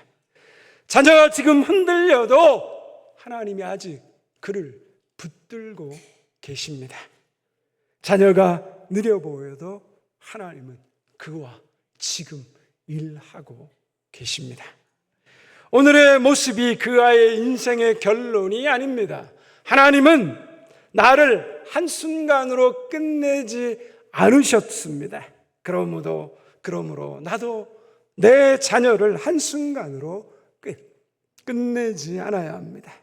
자녀가 지금 흔들려도 하나님이 아직 그를 붙들고 계십니다. 자녀가 느려 보여도 하나님은 그와 지금 일하고 계십니다. 오늘의 모습이 그 아이의 인생의 결론이 아닙니다. 하나님은 나를 한순간으로 끝내지 않으셨습니다. 그러므로 나도 내 자녀를 한순간으로 끝내지 않아야 합니다.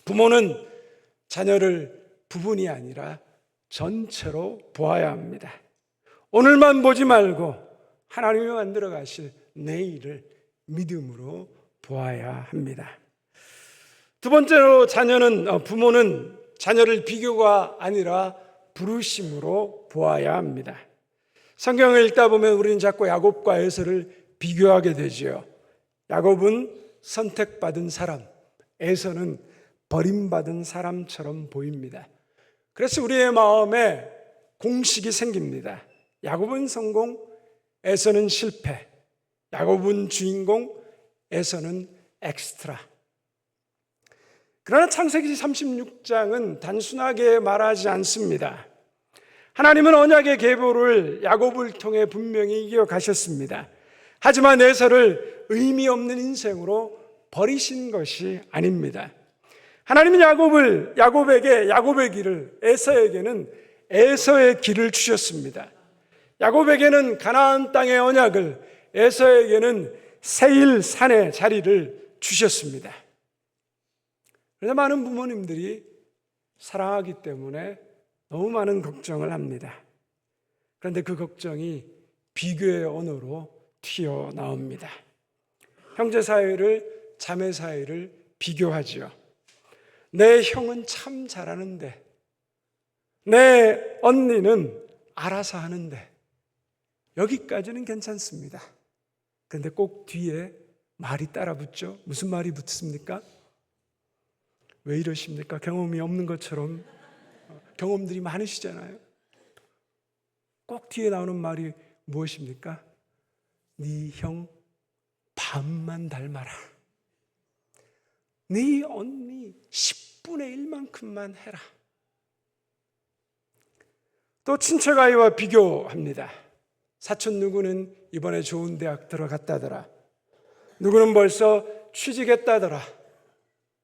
부모는 자녀를 부분이 아니라 전체로 보아야 합니다. 오늘만 보지 말고 하나님이 만들어 가실 내일을 믿음으로 보아야 합니다. 두 번째로 부모는 자녀를 비교가 아니라 부르심으로 보아야 합니다. 성경을 읽다 보면 우리는 자꾸 야곱과 에서를 비교하게 되지요. 야곱은 선택받은 사람, 에서는 버림받은 사람처럼 보입니다. 그래서 우리의 마음에 공식이 생깁니다. 야곱은 성공, 에서는 실패. 야곱은 주인공, 에서는 엑스트라. 그러나 창세기 36장은 단순하게 말하지 않습니다. 하나님은 언약의 계보를 야곱을 통해 분명히 이어가셨습니다. 하지만 에서를 의미 없는 인생으로 버리신 것이 아닙니다. 하나님은 야곱에게 야곱의 길을, 에서에게는 에서의 길을 주셨습니다. 야곱에게는 가나안 땅의 언약을, 에서에게는 세일 산의 자리를 주셨습니다. 그래서 많은 부모님들이 사랑하기 때문에 너무 많은 걱정을 합니다. 그런데 그 걱정이 비교의 언어로 튀어나옵니다. 형제 사이를, 자매 사이를 비교하지요. 내 형은 참 잘하는데, 내 언니는 알아서 하는데, 여기까지는 괜찮습니다. 그런데 꼭 뒤에 말이 따라 붙죠. 무슨 말이 붙습니까? 왜 이러십니까? 경험이 없는 것처럼 경험들이 많으시잖아요. 꼭 뒤에 나오는 말이 무엇입니까? 네 형 반만 닮아라. 네 언니 10분의 1만큼만 해라. 또 친척 아이와 비교합니다. 사촌 누구는 이번에 좋은 대학 들어갔다더라. 누구는 벌써 취직했다더라.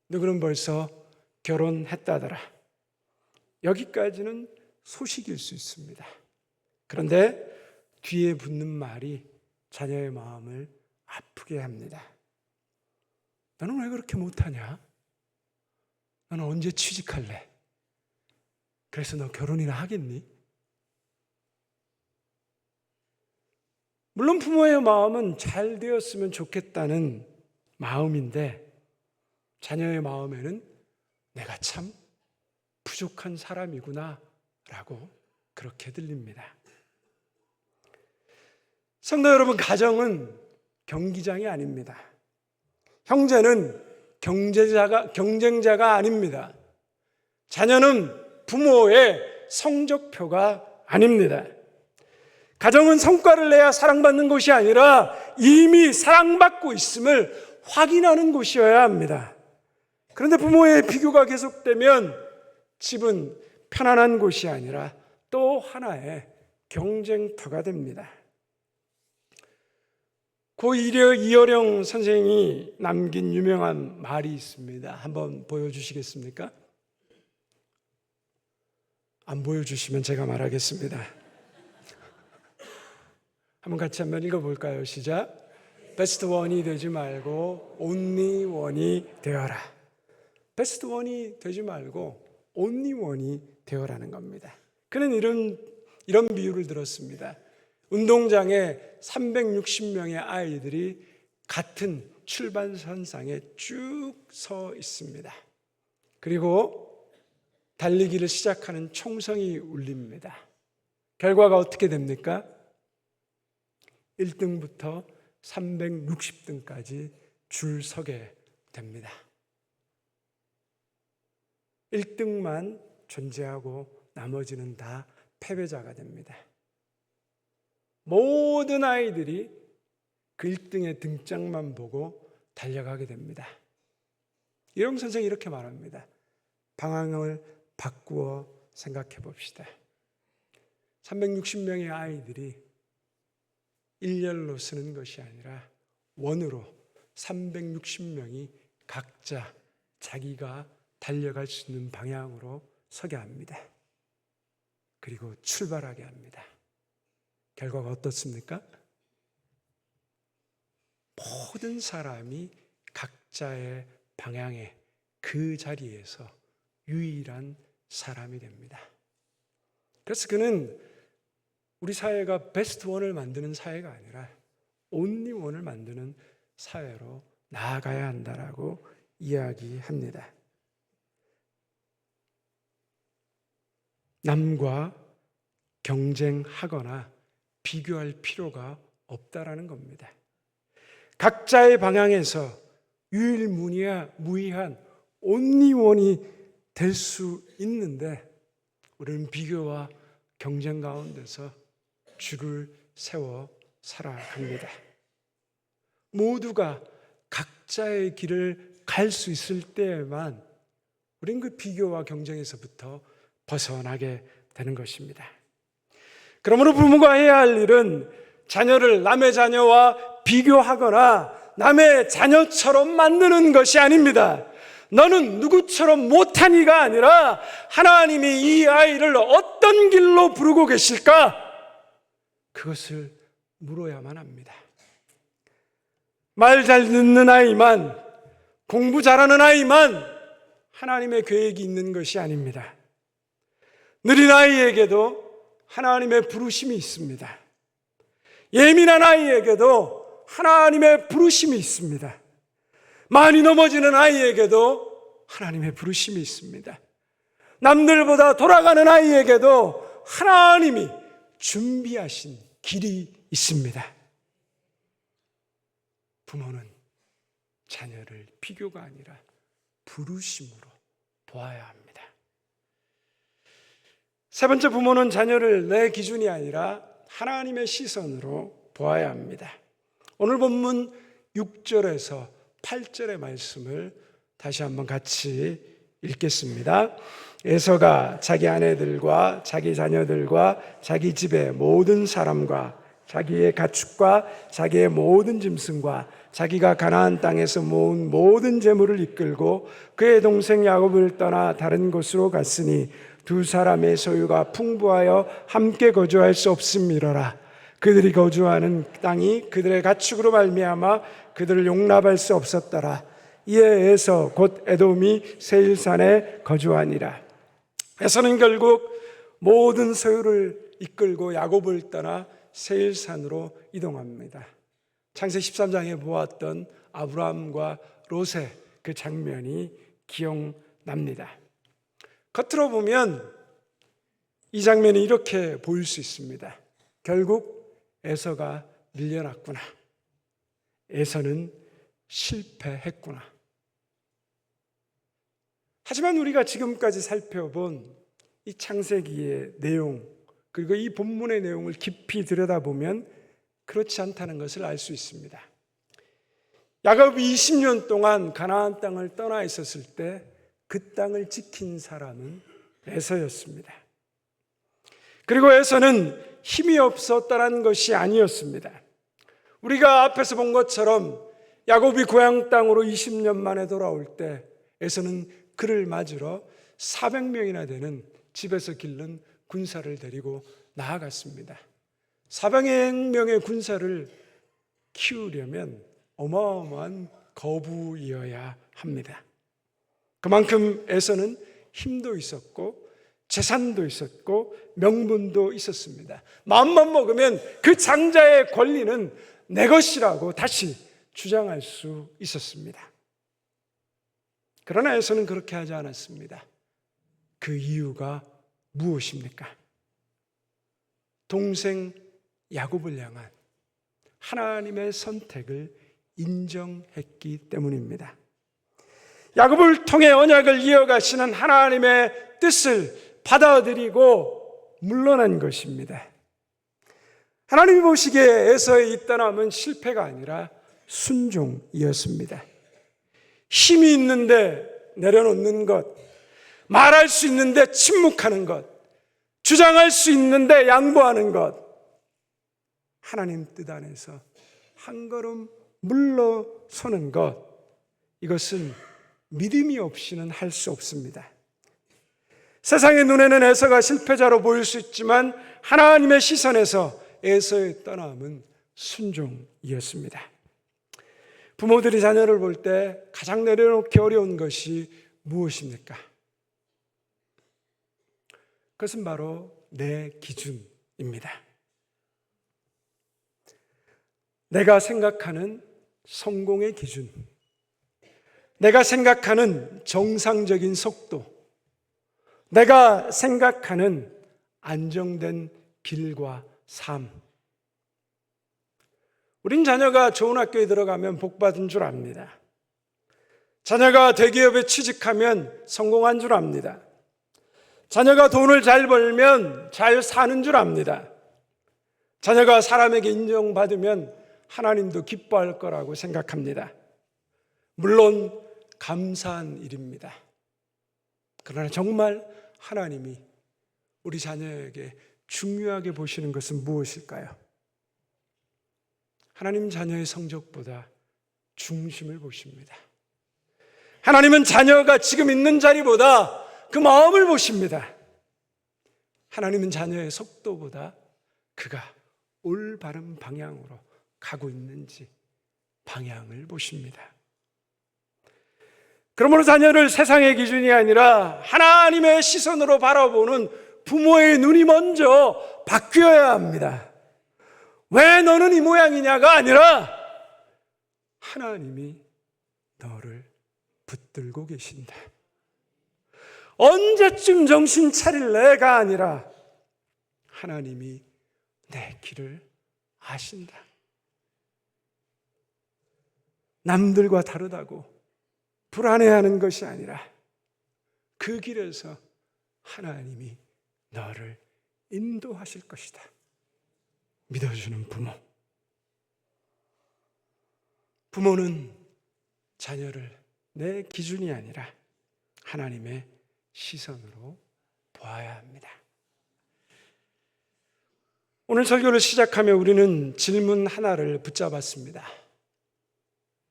누구는 벌써 결혼했다더라. 여기까지는 소식일 수 있습니다. 그런데 뒤에 붙는 말이 자녀의 마음을 아프게 합니다. 너는 왜 그렇게 못하냐? 너는 언제 취직할래? 그래서 너 결혼이나 하겠니? 물론 부모의 마음은 잘 되었으면 좋겠다는 마음인데 자녀의 마음에는 내가 참 부족한 사람이구나 라고 그렇게 들립니다. 성도 여러분, 가정은 경기장이 아닙니다. 형제는 경쟁자가 아닙니다. 자녀는 부모의 성적표가 아닙니다. 가정은 성과를 내야 사랑받는 것이 아니라 이미 사랑받고 있음을 확인하는 곳이어야 합니다. 그런데 부모의 비교가 계속되면 집은 편안한 곳이 아니라 또 하나의 경쟁터가 됩니다. 고 이어령 선생이 남긴 유명한 말이 있습니다. 한번 보여주시겠습니까? 안 보여주시면 제가 말하겠습니다. 한번 같이 한번 읽어볼까요? 시작. 베스트 원이 되지 말고 온리 원이 되어라. 베스트 원이 되지 말고 온리 원이 되어라는 겁니다. 그는 이런 비유를 들었습니다. 운동장에 360명의 아이들이 같은 출발선상에 쭉 서 있습니다. 그리고 달리기를 시작하는 총성이 울립니다. 결과가 어떻게 됩니까? 1등부터 360등까지 줄 서게 됩니다. 1등만 존재하고 나머지는 다 패배자가 됩니다. 모든 아이들이 그 1등의 등장만 보고 달려가게 됩니다. 이영 선생이 이렇게 말합니다. 방향을 바꾸어 생각해 봅시다. 360명의 아이들이 일렬로 서는 것이 아니라 원으로 360명이 각자 자기가 달려갈 수 있는 방향으로 서게 합니다. 그리고 출발하게 합니다. 결과가 어떻습니까? 모든 사람이 각자의 방향에 그 자리에서 유일한 사람이 됩니다. 그래서 그는 우리 사회가 베스트 원을 만드는 사회가 아니라 온리 원을 만드는 사회로 나아가야 한다라고 이야기합니다. 남과 경쟁하거나 비교할 필요가 없다라는 겁니다. 각자의 방향에서 유일무이한 온리 원이 될 수 있는데 우리는 비교와 경쟁 가운데서 줄을 세워 살아갑니다. 모두가 각자의 길을 갈 수 있을 때에만 우리는 그 비교와 경쟁에서부터 벗어나게 되는 것입니다. 그러므로 부모가 해야 할 일은 자녀를 남의 자녀와 비교하거나 남의 자녀처럼 만드는 것이 아닙니다. 너는 누구처럼 못하니가 아니라 하나님이 이 아이를 어떤 길로 부르고 계실까? 그것을 물어야만 합니다. 말 잘 듣는 아이만, 공부 잘하는 아이만 하나님의 계획이 있는 것이 아닙니다. 느린 아이에게도 하나님의 부르심이 있습니다. 예민한 아이에게도 하나님의 부르심이 있습니다. 많이 넘어지는 아이에게도 하나님의 부르심이 있습니다. 남들보다 돌아가는 아이에게도 하나님이 준비하신 길이 있습니다. 부모는 자녀를 비교가 아니라 부르심으로 보아야 합니다. 세 번째, 부모는 자녀를 내 기준이 아니라 하나님의 시선으로 보아야 합니다. 오늘 본문 6절에서 8절의 말씀을 다시 한번 같이 읽겠습니다. 에서가 자기 아내들과 자기 자녀들과 자기 집의 모든 사람과 자기의 가축과 자기의 모든 짐승과 자기가 가나안 땅에서 모은 모든 재물을 이끌고 그의 동생 야곱을 떠나 다른 곳으로 갔으니 두 사람의 소유가 풍부하여 함께 거주할 수 없음이로라. 그들이 거주하는 땅이 그들의 가축으로 말미암아 그들을 용납할 수 없었더라. 이에 에서 곧 에돔이 세일산에 거주하니라. 에서는 결국 모든 소유를 이끌고 야곱을 떠나 세일산으로 이동합니다. 창세 13장에 보았던 아브라함과 롯의 그 장면이 기억납니다. 겉으로 보면 이 장면이 이렇게 보일 수 있습니다. 결국 에서가 밀려났구나. 에서는 실패했구나. 하지만 우리가 지금까지 살펴본 이 창세기의 내용, 그리고 이 본문의 내용을 깊이 들여다보면 그렇지 않다는 것을 알 수 있습니다. 야곱이 20년 동안 가나안 땅을 떠나 있었을 때 그 땅을 지킨 사람은 에서였습니다. 그리고 에서는 힘이 없었다는 것이 아니었습니다. 우리가 앞에서 본 것처럼 야곱이 고향 땅으로 20년 만에 돌아올 때 에서는 그를 맞으러 400명이나 되는 집에서 기른 군사를 데리고 나아갔습니다. 400명의 군사를 키우려면 어마어마한 거부이어야 합니다. 그만큼 에서는 힘도 있었고 재산도 있었고 명분도 있었습니다. 마음만 먹으면 그 장자의 권리는 내 것이라고 다시 주장할 수 있었습니다. 그러나 에서는 그렇게 하지 않았습니다. 그 이유가 무엇입니까? 동생 야곱을 향한 하나님의 선택을 인정했기 때문입니다. 야곱을 통해 언약을 이어가시는 하나님의 뜻을 받아들이고 물러난 것입니다. 하나님이 보시기에 에서의 이 떠남은 실패가 아니라 순종이었습니다. 힘이 있는데 내려놓는 것, 말할 수 있는데 침묵하는 것, 주장할 수 있는데 양보하는 것, 하나님 뜻 안에서 한 걸음 물러서는 것, 이것은 믿음이 없이는 할 수 없습니다. 세상의 눈에는 에서가 실패자로 보일 수 있지만 하나님의 시선에서 에서의 떠남은 순종이었습니다. 부모들이 자녀를 볼 때 가장 내려놓기 어려운 것이 무엇입니까? 그것은 바로 내 기준입니다. 내가 생각하는 성공의 기준, 내가 생각하는 정상적인 속도, 내가 생각하는 안정된 길과 삶. 우린 자녀가 좋은 학교에 들어가면 복받은 줄 압니다. 자녀가 대기업에 취직하면 성공한 줄 압니다. 자녀가 돈을 잘 벌면 잘 사는 줄 압니다. 자녀가 사람에게 인정받으면 하나님도 기뻐할 거라고 생각합니다. 물론 감사한 일입니다. 그러나 정말 하나님이 우리 자녀에게 중요하게 보시는 것은 무엇일까요? 하나님 자녀의 성적보다 중심을 보십니다. 하나님은 자녀가 지금 있는 자리보다 그 마음을 보십니다. 하나님은 자녀의 속도보다 그가 올바른 방향으로 가고 있는지 방향을 보십니다. 그러므로 자녀를 세상의 기준이 아니라 하나님의 시선으로 바라보는 부모의 눈이 먼저 바뀌어야 합니다. 왜 너는 이 모양이냐가 아니라 하나님이 너를 붙들고 계신다. 언제쯤 정신 차릴래가 아니라 하나님이 내 길을 아신다. 남들과 다르다고 불안해하는 것이 아니라 그 길에서 하나님이 너를 인도하실 것이다. 믿어주는 부모. 부모는 자녀를 내 기준이 아니라 하나님의 시선으로 보아야 합니다. 오늘 설교를 시작하며 우리는 질문 하나를 붙잡았습니다.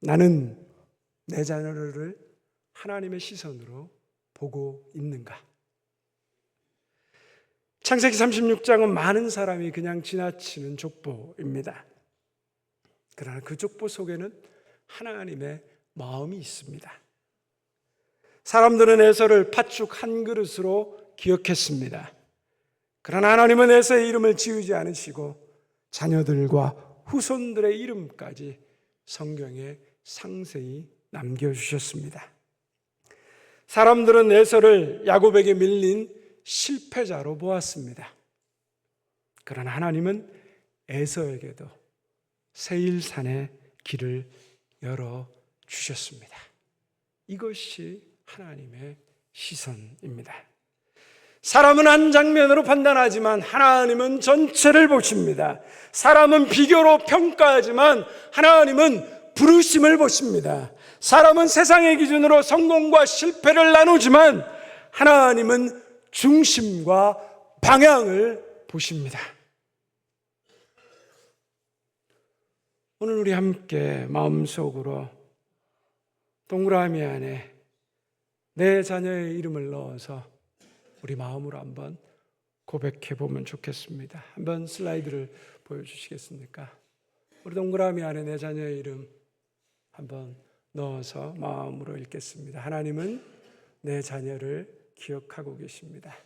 나는 내 자녀를 하나님의 시선으로 보고 있는가? 창세기 36장은 많은 사람이 그냥 지나치는 족보입니다. 그러나 그 족보 속에는 하나님의 마음이 있습니다. 사람들은 에서를 팥죽 한 그릇으로 기억했습니다. 그러나 하나님은 에서의 이름을 지우지 않으시고 자녀들과 후손들의 이름까지 성경에 상세히 남겨주셨습니다. 사람들은 에서를 야곱에게 밀린 실패자로 보았습니다. 그러나 하나님은 에서에게도 세일산의 길을 열어주셨습니다. 이것이 하나님의 시선입니다. 사람은 한 장면으로 판단하지만 하나님은 전체를 보십니다. 사람은 비교로 평가하지만 하나님은 부르심을 보십니다. 사람은 세상의 기준으로 성공과 실패를 나누지만 하나님은 중심과 방향을 보십니다. 오늘 우리 함께 마음속으로 동그라미 안에 내 자녀의 이름을 넣어서 우리 마음으로 한번 고백해 보면 좋겠습니다. 한번 슬라이드를 보여주시겠습니까? 우리 동그라미 안에 내 자녀의 이름 한번 넣어서 마음으로 읽겠습니다. 하나님은 내 자녀를 기억하고 계십니다.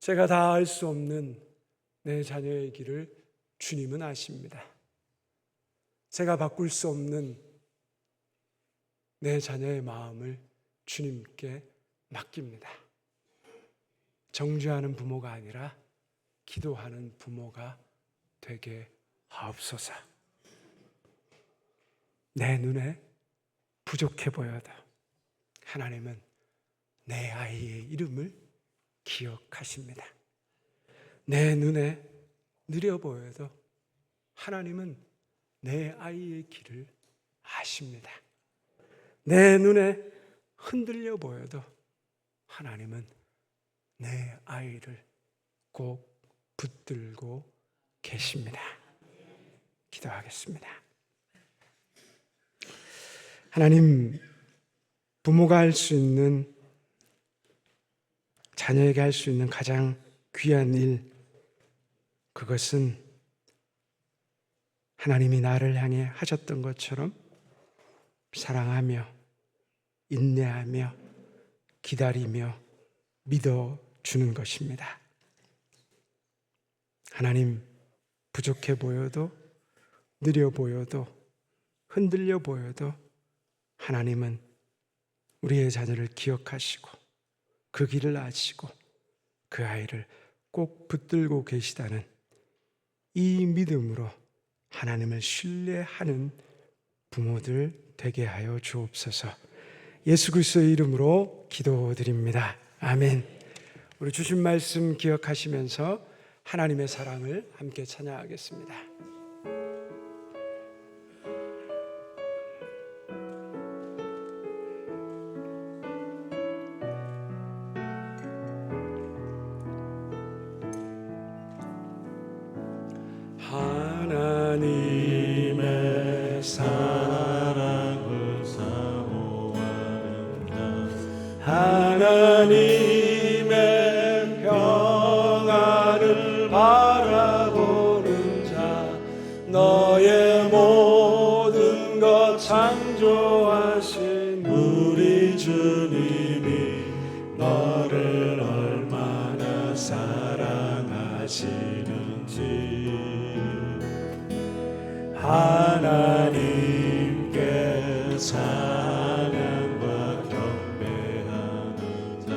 제가 다 알 수 없는 내 자녀의 길을 주님은 아십니다. 제가 바꿀 수 없는 내 자녀의 마음을 주님께 맡깁니다. 정죄하는 부모가 아니라 기도하는 부모가 되게 하옵소서. 내 눈에 부족해 보여도 하나님은 내 아이의 이름을 기억하십니다. 내 눈에 느려 보여도 하나님은 내 아이의 길을 아십니다. 내 눈에 흔들려 보여도 하나님은 내 아이를 꼭 붙들고 계십니다. 기도하겠습니다. 하나님, 부모가 할 수 있는, 자녀에게 할 수 있는 가장 귀한 일, 그것은 하나님이 나를 향해 하셨던 것처럼 사랑하며 인내하며 기다리며 믿어주는 것입니다. 하나님, 부족해 보여도 느려 보여도 흔들려 보여도 하나님은 우리의 자녀를 기억하시고 그 길을 아시고 그 아이를 꼭 붙들고 계시다는 이 믿음으로 하나님을 신뢰하는 부모들 되게 하여 주옵소서. 예수 그리스도의 이름으로 기도드립니다. 아멘. 우리 주신 말씀 기억하시면서 하나님의 사랑을 함께 찬양하겠습니다. 하나님의 사랑을 사모하는다. 하나님의 평안을 바라보는 자, 너의 모든 것 창조하신 우리 주님이 너를 얼마나 사랑하시는지 하나님께 찬양과 경배하는 자,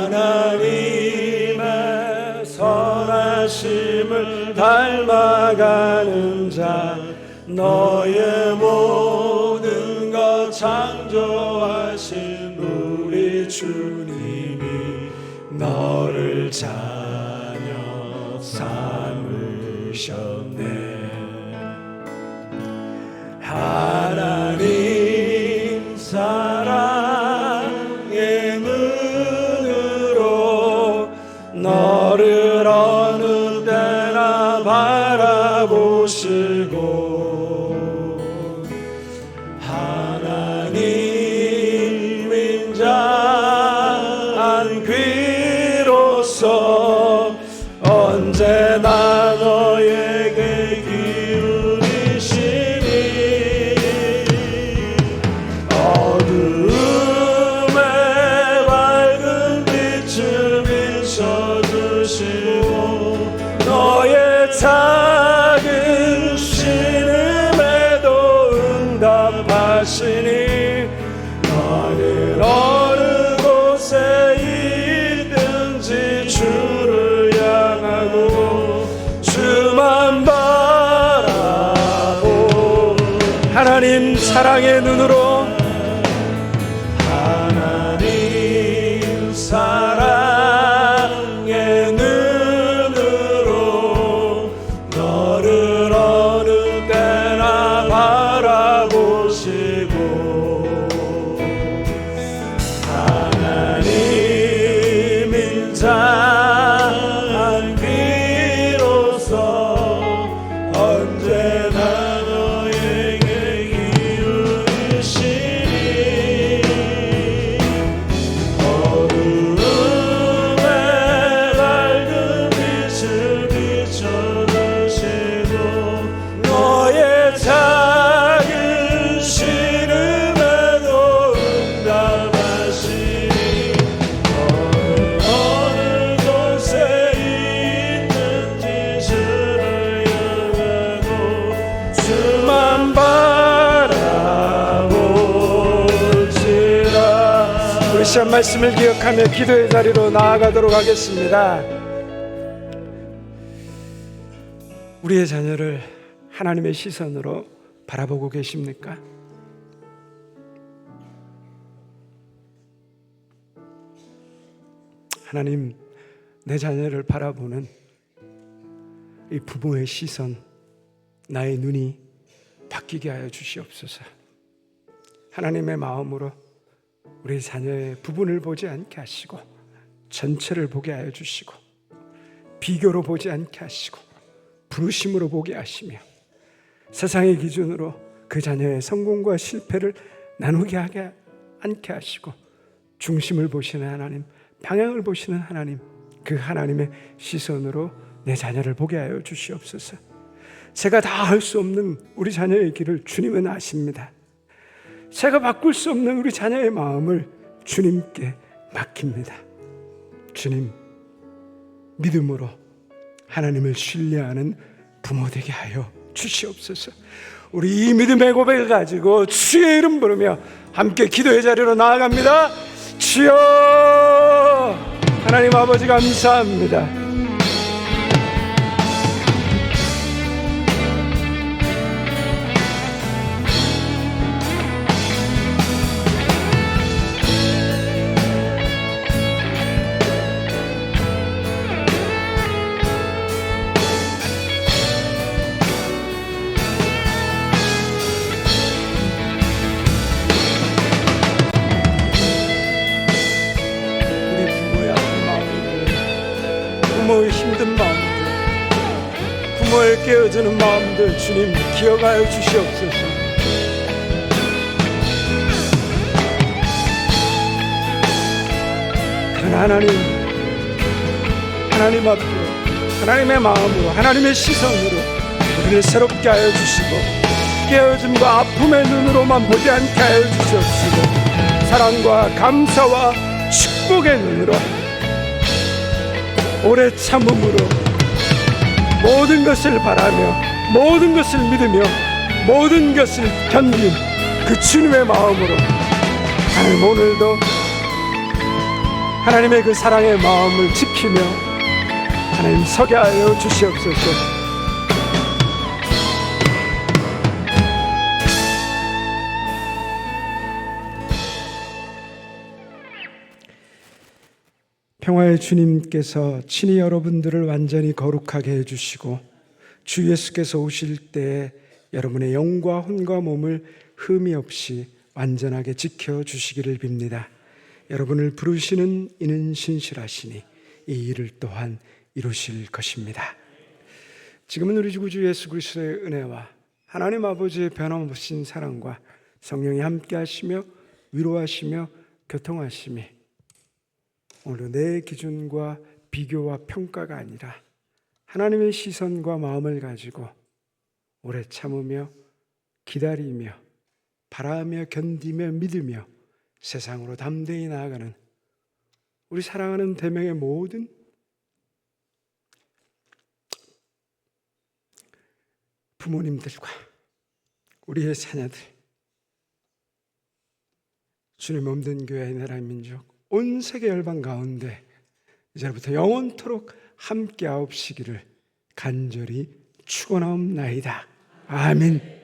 하나님의 선하심을 닮아가는 자, 너의 모든 것 창조하신 우리 주님이 너를 자녀 삼으셨네. 하나님 사랑의 눈으로 너를 어느 때나 바라보시고 하나님 인자한 귀로서 언제나 너에게 작은 신음에도 응답하시니 너는 어느 곳에 있든지 주를 향하고 주만 바라보. 하나님 사랑의 눈으로 하나님 사랑의 눈으로 너를 어느 때나 바라보시고 하나님 시간 말씀을 기억하며 기도의 자리로 나아가도록 하겠습니다. 우리의 자녀를 하나님의 시선으로 바라보고 계십니까? 하나님, 내 자녀를 바라보는 이 부모의 시선, 나의 눈이 바뀌게 하여 주시옵소서. 하나님의 마음으로 우리 자녀의 부분을 보지 않게 하시고 전체를 보게 하여 주시고 비교로 보지 않게 하시고 부르심으로 보게 하시며 세상의 기준으로 그 자녀의 성공과 실패를 나누게 하게 않게 하시고 중심을 보시는 하나님, 방향을 보시는 하나님, 그 하나님의 시선으로 내 자녀를 보게 하여 주시옵소서. 제가 다 할 수 없는 우리 자녀의 길을 주님은 아십니다. 제가 바꿀 수 없는 우리 자녀의 마음을 주님께 맡깁니다. 주님, 믿음으로 하나님을 신뢰하는 부모 되게 하여 주시옵소서. 우리 이 믿음의 고백을 가지고 주의 이름 부르며 함께 기도의 자리로 나아갑니다. 주여, 하나님 아버지 감사합니다. 부모의 힘든 마음들, 부모의 깨어지는 마음들 주님 기억하여 주시옵소서. 그런 하나님 앞에 하나님의 마음으로 하나님의 시선으로 우리를 새롭게 하여 주시고 깨어짐과 아픔의 눈으로만 보지 않게 하여 주시옵시고 사랑과 감사와 축복의 눈으로 오래 참음으로 모든 것을 바라며 모든 것을 믿으며 모든 것을 견딘 그 주님의 마음으로 하나님 오늘도 하나님의 그 사랑의 마음을 지키며 하나님 서게 하여 주시옵소서. 평화의 주님께서 친히 여러분들을 완전히 거룩하게 해주시고 주 예수께서 오실 때에 여러분의 영과 혼과 몸을 흠이 없이 완전하게 지켜주시기를 빕니다. 여러분을 부르시는 이는 신실하시니 이 일을 또한 이루실 것입니다. 지금은 우리 구주 예수 그리스도의 은혜와 하나님 아버지의 변함없인 사랑과 성령이 함께 하시며 위로하시며 교통하심이 오늘 내 기준과 비교와 평가가 아니라 하나님의 시선과 마음을 가지고 오래 참으며 기다리며 바라며 견디며 믿으며 세상으로 담대히 나아가는 우리 사랑하는 대명의 모든 부모님들과 우리의 자녀들, 주님 없는 교회의 나라 민족 온 세계 열방 가운데 이제부터 영원토록 함께하옵시기를 간절히 축원하옵나이다. 아멘.